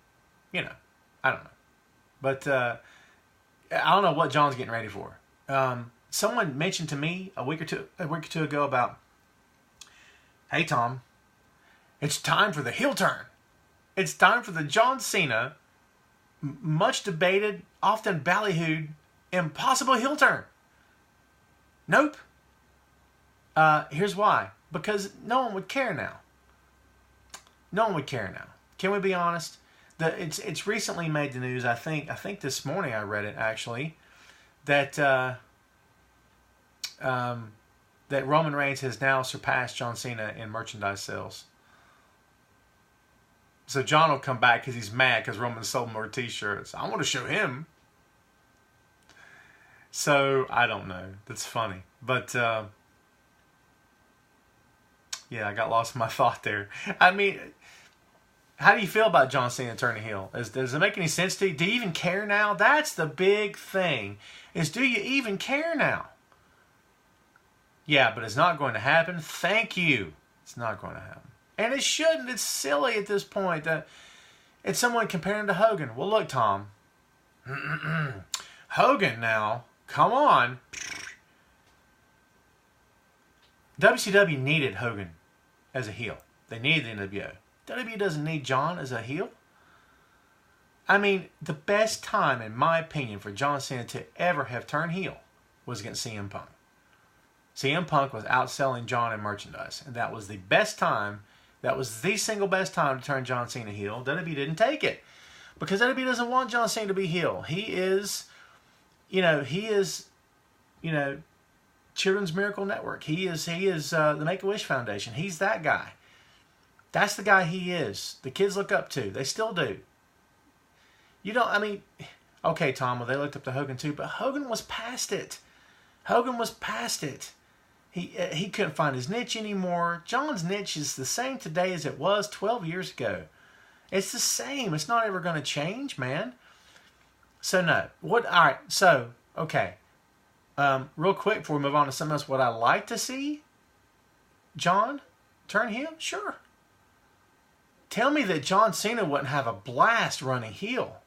I don't know. But I don't know what John's getting ready for. Someone mentioned to me a week or two ago about, hey, Tom, it's time for the heel turn. It's time for the John Cena, much debated, often ballyhooed, impossible heel turn. Nope. Here's why. Because no one would care now. No one would care now. Can we be honest? It's recently made the news. I think this morning I read it actually, that that Roman Reigns has now surpassed John Cena in merchandise sales. So John will come back because he's mad because Roman sold more T-shirts. I want to show him. So I don't know. That's funny, but yeah, I got lost in my thought there. I mean, how do you feel about John Cena turning heel? Does it make any sense to you? Do you even care now? That's the big thing. Is do you even care now? Yeah, but it's not going to happen. Thank you. It's not going to happen. And it shouldn't. It's silly at this point. It's someone comparing to Hogan. Well, look, Tom. Hogan now. Come on. WCW needed Hogan as a heel. They needed the NWO. WWE doesn't need John as a heel. I mean, the best time, in my opinion, for John Cena to ever have turned heel was against CM Punk. CM Punk was outselling John in merchandise, and that was the best time. That was the single best time to turn John Cena heel. WWE didn't take it because WWE doesn't want John Cena to be heel. He is, Children's Miracle Network. He is the Make-A-Wish Foundation. He's that guy. That's the guy he is. The kids look up to. They still do. Okay, Tom, well, they looked up to Hogan too, but Hogan was past it. He couldn't find his niche anymore. John's niche is the same today as it was 12 years ago. It's the same. It's not ever going to change, man. So, no. All right. So, okay. Real quick before we move on to something else, would I like to see John turn heel? Sure. Tell me that John Cena wouldn't have a blast running heel.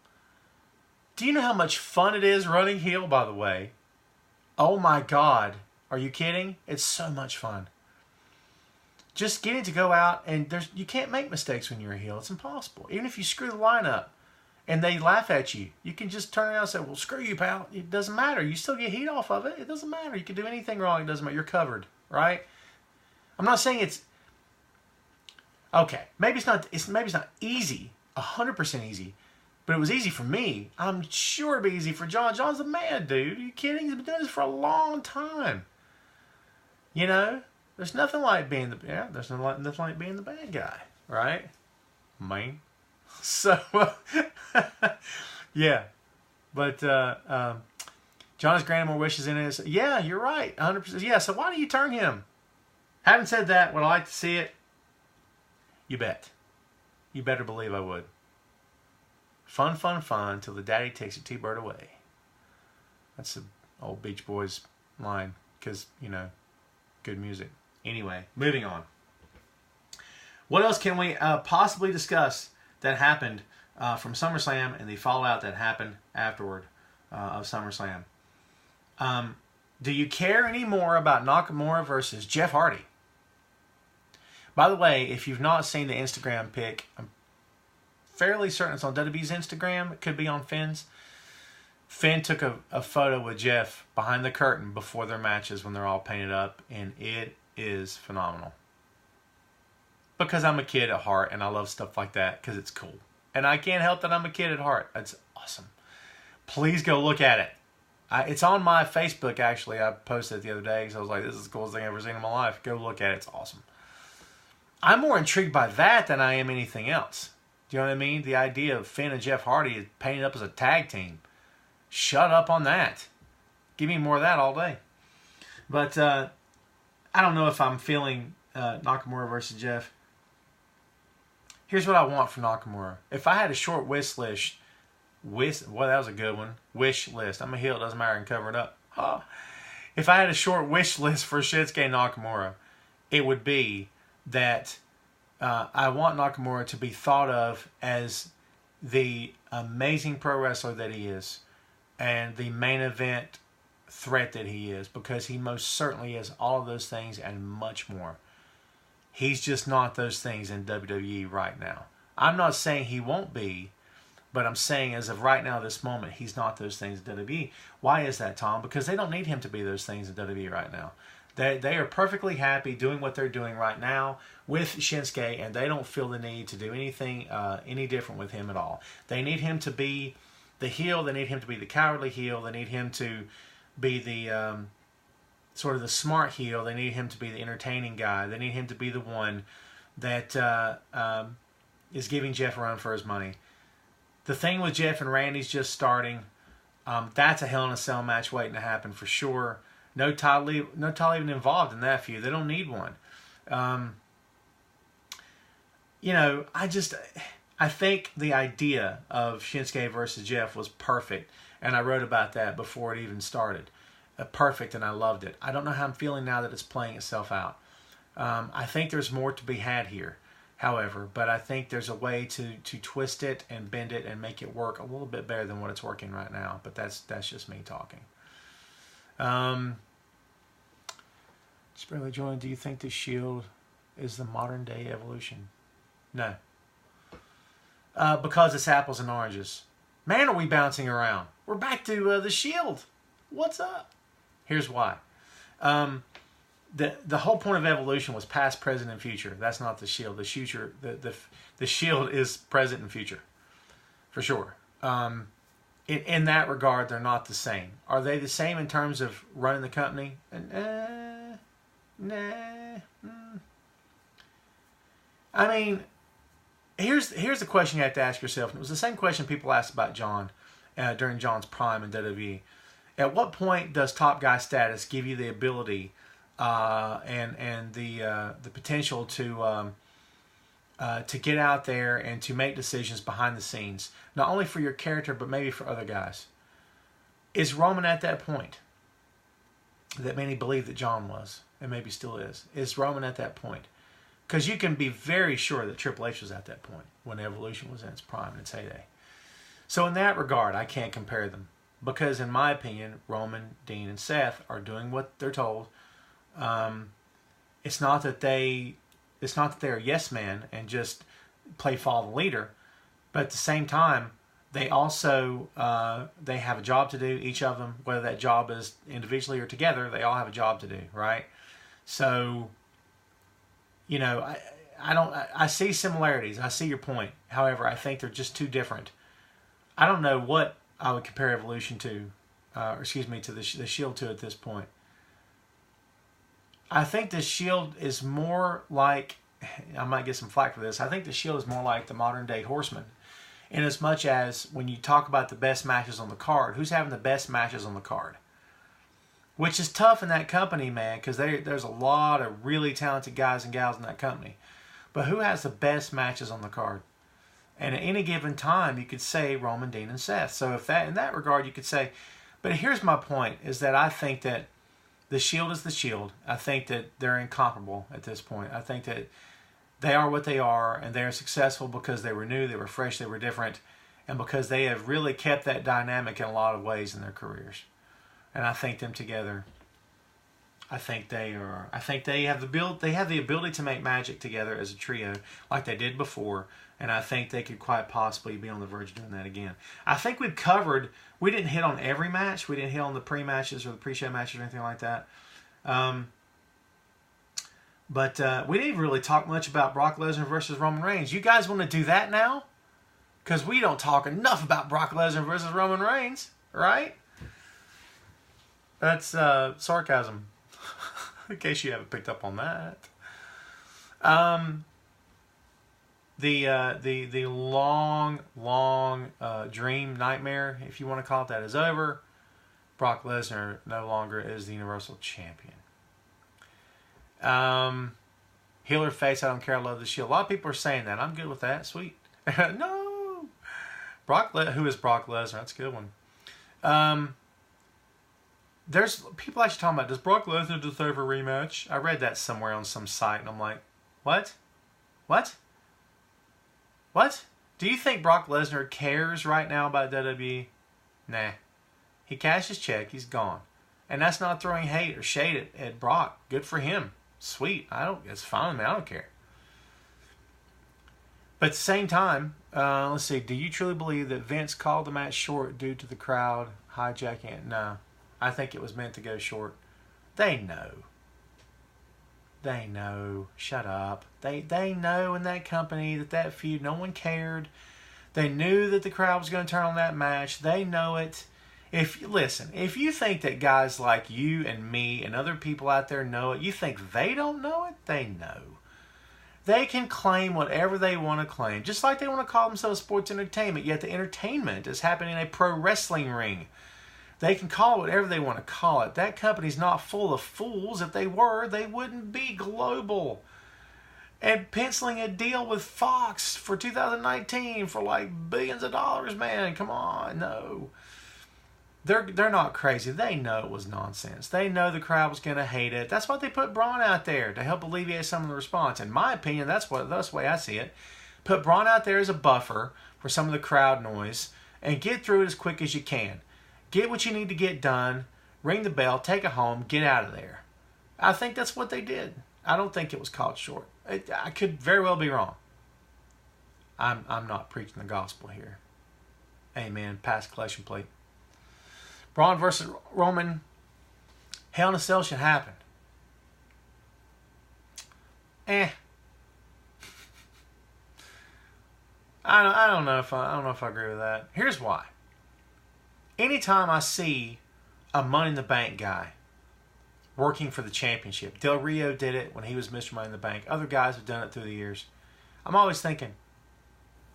Do you know how much fun it is running heel, by the way? Oh my God. Are you kidding? It's so much fun. Just getting to go out and you can't make mistakes when you're a heel. It's impossible. Even if you screw the line up and they laugh at you, you can just turn around and say, well, screw you, pal. It doesn't matter. You still get heat off of it. It doesn't matter. You can do anything wrong. It doesn't matter. You're covered, right? I'm not saying it's... Okay, maybe it's not easy, 100% easy, but it was easy for me. I'm sure it'd be easy for John. John's a man, dude. Are you kidding? He's been doing this for a long time. There's nothing like being the bad guy, right? Man. So, yeah. But John has granted more wishes in his. Yeah, you're right, 100%. Yeah. So why do you turn him? Having said that, would I like to see it? You bet. You better believe I would. Fun, fun, fun till the daddy takes a T-bird away. That's the old Beach Boys line because, good music. Anyway, moving on. What else can we possibly discuss that happened from SummerSlam and the fallout that happened afterward of SummerSlam? Do you care anymore about Nakamura versus Jeff Hardy? By the way, if you've not seen the Instagram pic, I'm fairly certain it's on WWE's Instagram. It could be on Finn's. Finn took a photo with Jeff behind the curtain before their matches when they're all painted up, and it is phenomenal. Because I'm a kid at heart, and I love stuff like that because it's cool. And I can't help that I'm a kid at heart. It's awesome. Please go look at it. It's on my Facebook, actually. I posted it the other day because I was like, this is the coolest thing I've ever seen in my life. Go look at it. It's awesome. I'm more intrigued by that than I am anything else. Do you know what I mean? The idea of Finn and Jeff Hardy painted up as a tag team. Shut up on that. Give me more of that all day. But I don't know if I'm feeling Nakamura versus Jeff. Here's what I want for Nakamura. If I had a short wish list, well, that was a good one. Wish list. I'm a heel. It doesn't matter. I can cover it up. If I had a short wish list for Shinsuke Nakamura, it would be that I want Nakamura to be thought of as the amazing pro wrestler that he is and the main event threat that he is, because he most certainly is all of those things and much more. He's just not those things in WWE right now. I'm not saying he won't be, but I'm saying as of right now, this moment, he's not those things in WWE. Why is that, Tom? Because they don't need him to be those things in WWE right now. They are perfectly happy doing what they're doing right now with Shinsuke, and they don't feel the need to do anything any different with him at all. They need him to be the heel. They need him to be the cowardly heel. They need him to be the sort of the smart heel. They need him to be the entertaining guy. They need him to be the one that is giving Jeff a run for his money. The thing with Jeff and Randy's just starting. That's a Hell in a Cell match waiting to happen for sure. No title even involved in that feud. They don't need one. I think the idea of Shinsuke versus Jeff was perfect, and I wrote about that before it even started. Perfect, and I loved it. I don't know how I'm feeling now that it's playing itself out. I think there's more to be had here, however, but I think there's a way to twist it and bend it and make it work a little bit better than what it's working right now. But that's just me talking. Sprayly joined. Do you think the Shield is the modern day evolution? No. Because it's apples and oranges. Man, are we bouncing around. We're back to the Shield. What's up? Here's why. The whole point of evolution was past, present, and future. That's not the Shield. The Shield is present and future, for sure. In that regard, they're not the same. Are they the same in terms of running the company? Nah. I mean, here's the question you have to ask yourself. And it was the same question people asked about John during John's prime in WWE. At what point does top guy status give you the ability and the potential to get out there and to make decisions behind the scenes, not only for your character but maybe for other guys? Is Roman at that point that many believe that John was, and maybe still is? Is Roman at that point? Because you can be very sure that Triple H was at that point when Evolution was in its prime and its heyday. So in that regard, I can't compare them. Because in my opinion, Roman, Dean, and Seth are doing what they're told. It's not that they're yes men and just play follow the leader, but at the same time, they also they have a job to do. Each of them, whether that job is individually or together, they all have a job to do, right? So, you know, I see similarities. I see your point. However, I think they're just too different. I don't know what I would compare Evolution to, to the Shield to at this point. I think the Shield is more like, I might get some flack for this, I think the Shield is more like the modern day Horsemen. In as much as when you talk about the best matches on the card, who's having the best matches on the card? Which is tough in that company, man, because there's a lot of really talented guys and gals in that company. But who has the best matches on the card? And at any given time, you could say Roman, Dean, and Seth. So if that, in that regard, you could say, but here's my point, is that I think that the Shield is the Shield. I think that they're incomparable at this point. I think that they are what they are, and they're successful because they were new, they were fresh, they were different, and because they have really kept that dynamic in a lot of ways in their careers. And I think them together, I think they have the ability to make magic together as a trio like they did before, and I think they could quite possibly be on the verge of doing that again. I think we didn't hit on every match. We didn't hit on the pre-matches or the pre-show matches or anything like that. But we didn't really talk much about Brock Lesnar versus Roman Reigns. You guys want to do that now? Because we don't talk enough about Brock Lesnar versus Roman Reigns, right? That's sarcasm, in case you haven't picked up on that. The long dream, nightmare, if you want to call it that, is over. Brock Lesnar no longer is the Universal Champion. Heel or face, I don't care. I love the Shield. A lot of people are saying that. I'm good with that. Sweet. No. Who is Brock Lesnar? That's a good one. There's people actually talking about, does Brock Lesnar deserve a rematch? I read that somewhere on some site, and I'm like, what? What? What? Do you think Brock Lesnar cares right now about WWE? Nah. He cashed his check. He's gone. And that's not throwing hate or shade at Brock. Good for him. Sweet. It's fine with me. I don't care. But at the same time, let's see. Do you truly believe that Vince called the match short due to the crowd hijacking it? No. I think it was meant to go short. They know. They know. Shut up. They know in that company that feud, no one cared. They knew that the crowd was going to turn on that match. They know it. If you think that guys like you and me and other people out there know it, you think they don't know it? They know. They can claim whatever they want to claim, just like they want to call themselves sports entertainment, yet the entertainment is happening in a pro wrestling ring. They can call it whatever they want to call it. That company's not full of fools. If they were, they wouldn't be global. And penciling a deal with Fox for 2019 for like billions of dollars, man, come on, no. They're not crazy. They know it was nonsense. They know the crowd was going to hate it. That's why they put Braun out there, to help alleviate some of the response. In my opinion, that's the way I see it. Put Braun out there as a buffer for some of the crowd noise and get through it as quick as you can. Get what you need to get done, ring the bell, take it home, get out of there. I think that's what they did. I don't think it was caught short. I could very well be wrong. I'm not preaching the gospel here. Amen. Pass collection plate. Braun versus Roman. Hell in a Cell should happen. I don't know if I agree with that. Here's why. Anytime I see a Money in the Bank guy working for the championship, Del Rio did it when he was Mr. Money in the Bank. Other guys have done it through the years. I'm always thinking,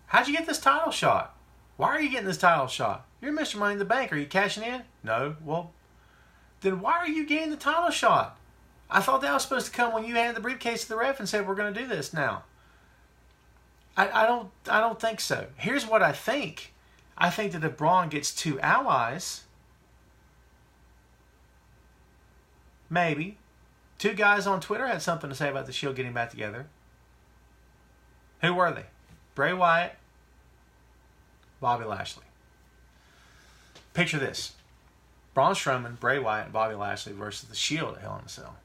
how'd you get this title shot? Why are you getting this title shot? You're Mr. Money in the Bank. Are you cashing in? No. Well, then why are you getting the title shot? I thought that was supposed to come when you handed the briefcase to the ref and said, we're going to do this now. I don't think so. Here's what I think. I think that if Braun gets 2 allies, maybe. 2 guys on Twitter had something to say about the Shield getting back together. Who were they? Bray Wyatt, Bobby Lashley. Picture this. Braun Strowman, Bray Wyatt, and Bobby Lashley versus the Shield at Hell in a Cell.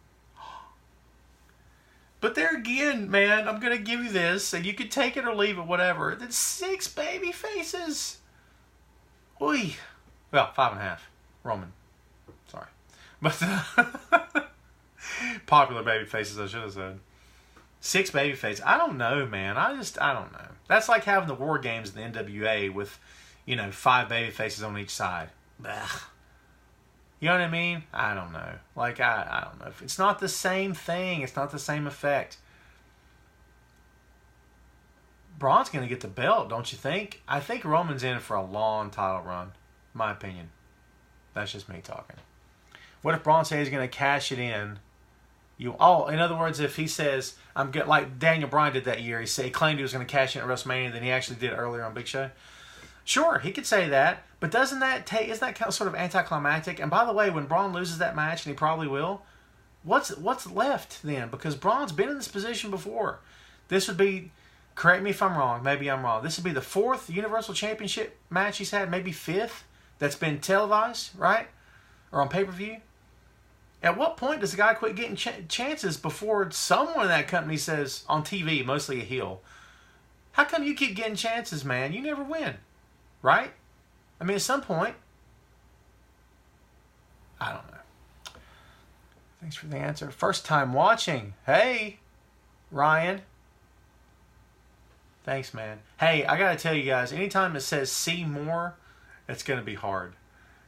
But there again, man, I'm going to give you this, and you can take it or leave it, whatever. That's 6 baby faces. Oy. Well, 5.5. Roman. Sorry. But popular baby faces, I should have said. 6 baby faces. I don't know, man. I don't know. That's like having the War Games in the NWA with, 5 baby faces on each side. Ugh. You know what I mean? I don't know. Like, I don't know. It's not the same thing. It's not the same effect. Braun's going to get the belt, don't you think? I think Roman's in for a long title run. My opinion. That's just me talking. What if Braun says he's going to cash it in? In other words, if he says, I'm good, like Daniel Bryan did that year. He claimed he was going to cash in at WrestleMania, then he actually did it earlier on Big Show. Sure, he could say that, but isn't that kind of sort of anticlimactic? And by the way, when Braun loses that match, and he probably will, what's left then? Because Braun's been in this position before. This would be, correct me if I'm wrong, maybe I'm wrong, this would be the 4th Universal Championship match he's had, maybe 5th, that's been televised, right? Or on pay-per-view. At what point does the guy quit getting chances before someone in that company says, on TV, mostly a heel, how come you keep getting chances, man? You never win. Right? I mean, at some point, I don't know. Thanks for the answer. First time watching. Hey, Ryan. Thanks, man. Hey, I got to tell you guys, anytime it says see more, it's going to be hard.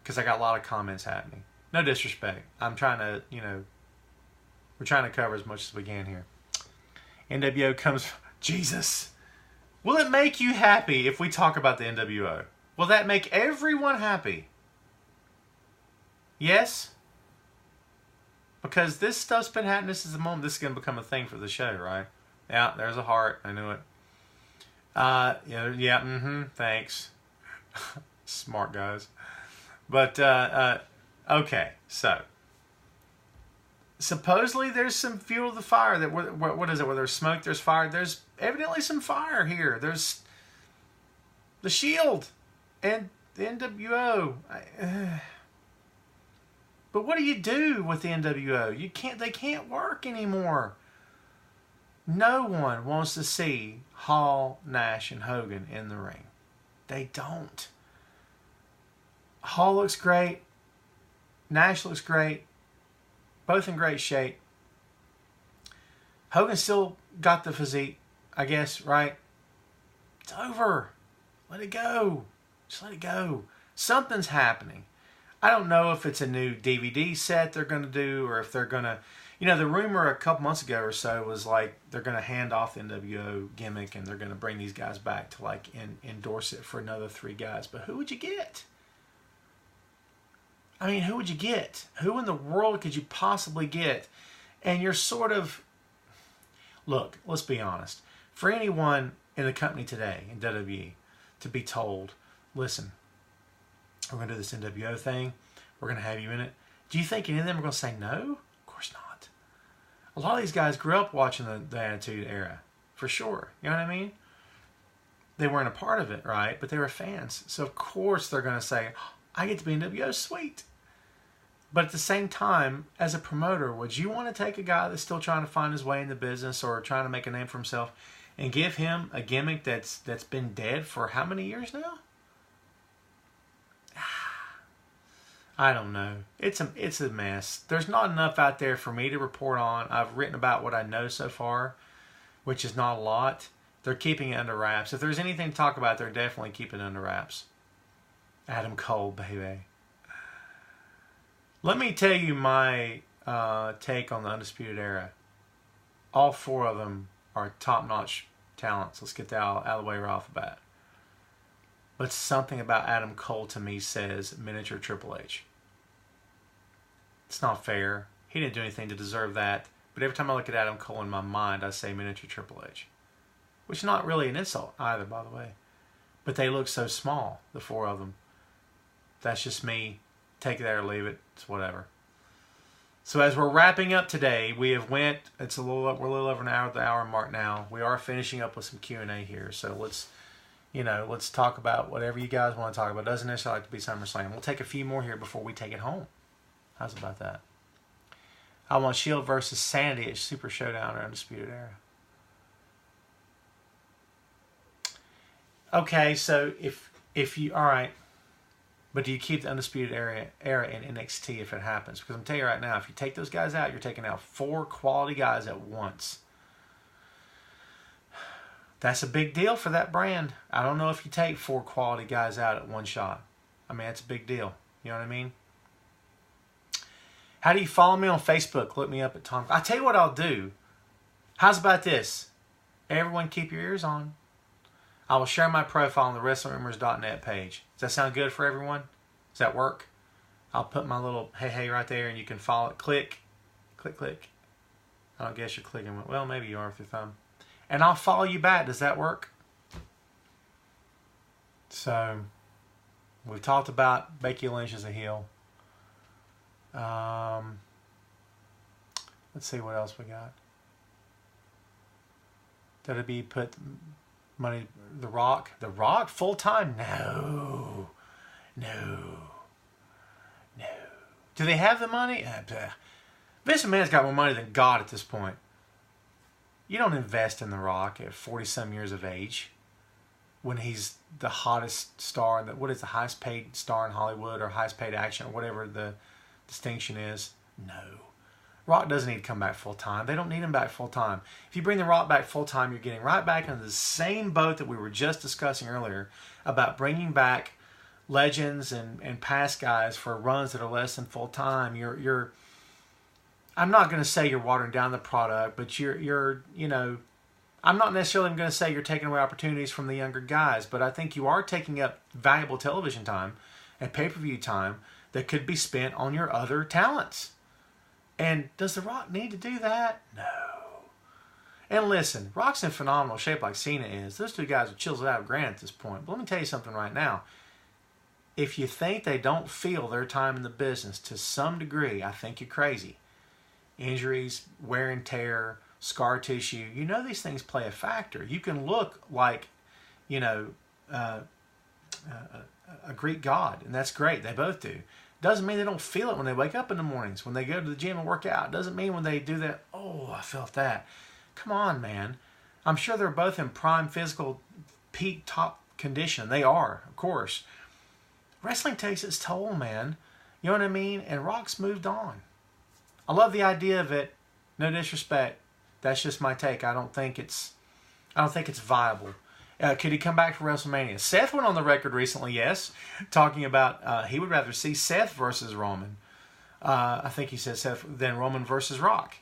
Because I got a lot of comments happening. No disrespect. I'm trying to, we're trying to cover as much as we can here. NWO comes, Jesus. Will it make you happy if we talk about the NWO? Will that make everyone happy? Yes? Because this stuff's been happening. This is the moment. This is going to become a thing for the show, right? Yeah, there's a heart. I knew it. Thanks. Smart guys. But, okay, so. Supposedly there's some fuel to the fire. What is it? Where there's smoke, there's fire. There's evidently some fire here. There's the Shield and the NWO. But what do you do with the NWO? They can't work anymore. No one wants to see Hall, Nash, and Hogan in the ring. They don't. Hall looks great. Nash looks great. Both in great shape. Hogan still got the physique, I guess, right? It's over. Let it go. Just let it go. Something's happening. I don't know if it's a new DVD set they're going to do or if they're going to... the rumor a couple months ago or so was like they're going to hand off the NWO gimmick and they're going to bring these guys back to like endorse it for another 3 guys. But who would you get? I mean, who would you get? Who in the world could you possibly get? And you're sort of... Look, let's be honest. For anyone in the company today, in WWE, to be told, listen, we're going to do this NWO thing. We're going to have you in it. Do you think any of them are going to say no? Of course not. A lot of these guys grew up watching the Attitude Era, for sure. You know what I mean? They weren't a part of it, right? But they were fans. So, of course, they're going to say, I get to be in NWO, sweet. But at the same time, as a promoter, would you want to take a guy that's still trying to find his way in the business or trying to make a name for himself and give him a gimmick that's been dead for how many years now? I don't know. It's a mess. There's not enough out there for me to report on. I've written about what I know so far, which is not a lot. They're keeping it under wraps. If there's anything to talk about, they're definitely keeping it under wraps. Adam Cole, baby. Let me tell you my take on the Undisputed Era. All four of them are top-notch talents. Let's get that out of the way right off the bat. But something about Adam Cole to me says miniature Triple H. It's not fair. He didn't do anything to deserve that. But every time I look at Adam Cole in my mind, I say miniature Triple H. Which is not really an insult either, by the way. But they look so small, the four of them. That's just me. Take it there or leave it. It's whatever. So as we're wrapping up today, we're a little over an hour at the hour mark now. We are finishing up with some Q&A here. So let's talk about whatever you guys want to talk about. It doesn't necessarily have to be SummerSlam. We'll take a few more here before we take it home. How's about that? I want Shield versus Sandy at Super Showdown or Undisputed Era. Okay, so if you, all right, but do you keep the Undisputed Era in NXT if it happens? Because I'm telling you right now, if you take those guys out, you're taking out 4 quality guys at once. That's a big deal for that brand. I don't know if you take 4 quality guys out at one shot. I mean, that's a big deal. You know what I mean? How do you follow me on Facebook? Look me up at Tom. I'll tell you what I'll do. How's about this? Everyone keep your ears on. I will share my profile on the WrestlingRumors.net page. Does that sound good for everyone? Does that work? I'll put my little hey right there and you can follow it. Click. Click, click. I don't guess you're clicking. Well, maybe you are with your thumb. And I'll follow you back. Does that work? So, we've talked about Becky Lynch as a heel. Let's see what else we got. WWE put money, The Rock full time? No. Do they have the money? Vince McMahon's got more money than God at this point. You don't invest in The Rock at 40-some years of age when he's the hottest star, what is the highest paid star in Hollywood or highest paid action or whatever the distinction is. No. Rock doesn't need to come back full time. They don't need him back full time. If you bring The Rock back full time, you're getting right back into the same boat that we were just discussing earlier about bringing back legends and past guys for runs that are less than full time. I'm not going to say you're watering down the product, but I'm not necessarily going to say you're taking away opportunities from the younger guys, but I think you are taking up valuable television time and pay-per-view time that could be spent on your other talents. And does The Rock need to do that? No. And listen, Rock's in phenomenal shape like Cena is. Those two guys are chills out of granite at this point. But let me tell you something right now. If you think they don't feel their time in the business to some degree, I think you're crazy. Injuries, wear and tear, scar tissue, these things play a factor. You can look like, a Greek god, and that's great. They both do. Doesn't mean they don't feel it when they wake up in the mornings, when they go to the gym and work out. Doesn't mean when they do that, oh, I felt that. Come on, man. I'm sure they're both in prime physical, peak top condition. They are, of course. Wrestling takes its toll, man. You know what I mean? And Rock's moved on. I love the idea of it. No disrespect. That's just my take. I don't think it's viable. Could he come back for WrestleMania? Seth went on the record recently, yes, talking about he would rather see Seth versus Roman. I think he said Seth than Roman versus Rock.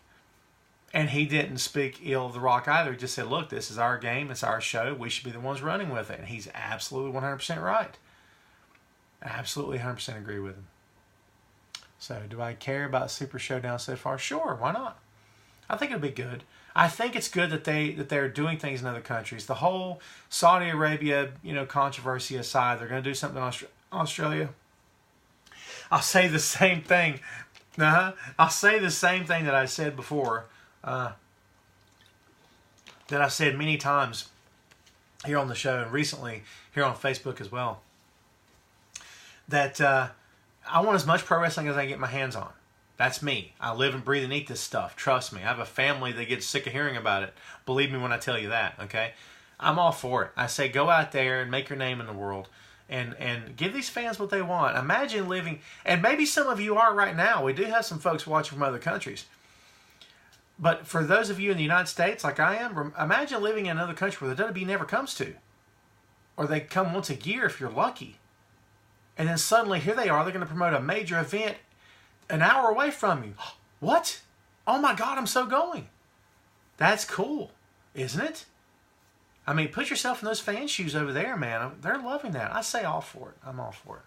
And he didn't speak ill of The Rock either. He just said, look, this is our game. It's our show. We should be the ones running with it. And he's absolutely 100% right. Absolutely 100% agree with him. So, do I care about Super Showdown so far? Sure, why not? I think it'll be good. I think it's good that they're doing things in other countries. The whole Saudi Arabia, controversy aside, they're going to do something in Australia. I'll say the same thing. I'll say the same thing that I said before. That I've said many times here on the show and recently here on Facebook as well. That I want as much pro wrestling as I can get my hands on. That's me. I live and breathe and eat this stuff. Trust me. I have a family that gets sick of hearing about it. Believe me when I tell you that, okay? I'm all for it. I say go out there and make your name in the world and give these fans what they want. Imagine living, and maybe some of you are right now. We do have some folks watching from other countries. But for those of you in the United States, like I am, imagine living in another country where the WWE never comes to. Or they come once a year if you're lucky. And then suddenly, here they are, they're going to promote a major event an hour away from you. What? Oh my God, I'm so going. That's cool, isn't it? I mean, put yourself in those fan shoes over there, man. They're loving that. I say all for it. I'm all for it.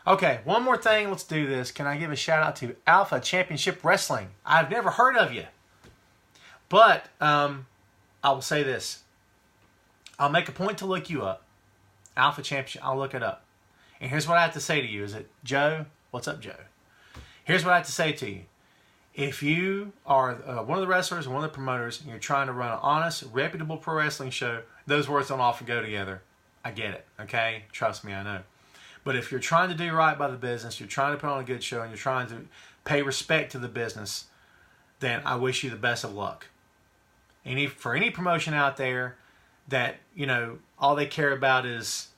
Okay, one more thing. Let's do this. Can I give a shout out to Alpha Championship Wrestling? I've never heard of you. But I will say this. I'll make a point to look you up. Alpha Championship. I'll look it up. And here's what I have to say to you. Is it Joe? What's up, Joe? Here's what I have to say to you. If you are one of the wrestlers or one of the promoters and you're trying to run an honest, reputable pro wrestling show, those words don't often go together. I get it, okay? Trust me, I know. But if you're trying to do right by the business, you're trying to put on a good show, and you're trying to pay respect to the business, then I wish you the best of luck. For any promotion out there that, you know, all they care about is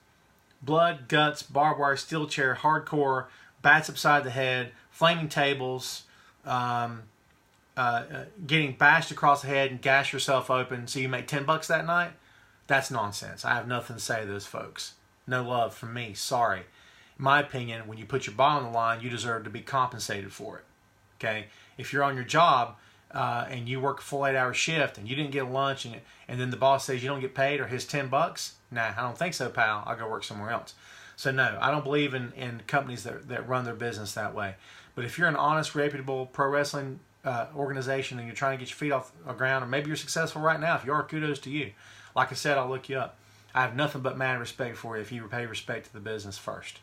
blood, guts, barbed wire, steel chair, hardcore, bats upside the head, flaming tables, getting bashed across the head and gash yourself open so you make $10 that night, that's nonsense. I have nothing to say to those folks. No love from me. Sorry. In my opinion, when you put your body on the line, you deserve to be compensated for it. Okay? If you're on your job and you work a full 8-hour shift and you didn't get a lunch and then the boss says you don't get paid or here's $10, nah, I don't think so, pal. I'll go work somewhere else. So no, I don't believe in companies that run their business that way. But if you're an honest, reputable pro wrestling organization and you're trying to get your feet off the ground, or maybe you're successful right now, if you are, kudos to you. Like I said, I'll look you up. I have nothing but mad respect for you if you pay respect to the business first.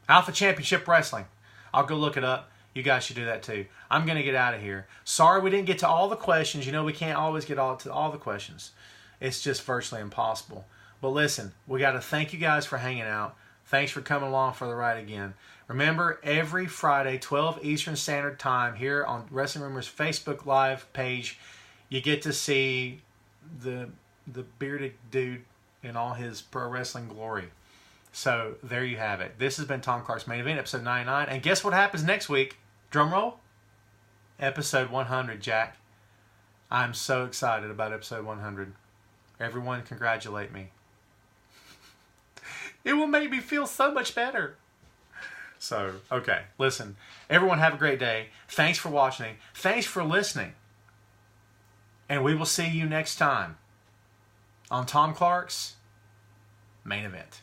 Alpha Championship Wrestling. I'll go look it up. You guys should do that too. I'm going to get out of here. Sorry we didn't get to all the questions. You know we can't always get to all the questions. It's just virtually impossible. But listen, we got to thank you guys for hanging out. Thanks for coming along for the ride again. Remember, every Friday, 12 Eastern Standard Time, here on Wrestling Rumors Facebook Live page, you get to see the bearded dude in all his pro wrestling glory. So there you have it. This has been Tom Clark's Main Event, episode 99. And guess what happens next week? Drum roll. Episode 100, Jack. I'm so excited about episode 100. Everyone congratulate me. It will make me feel so much better. So, okay, listen. Everyone have a great day. Thanks for watching. Thanks for listening. And we will see you next time on Tom Clark's Main Event.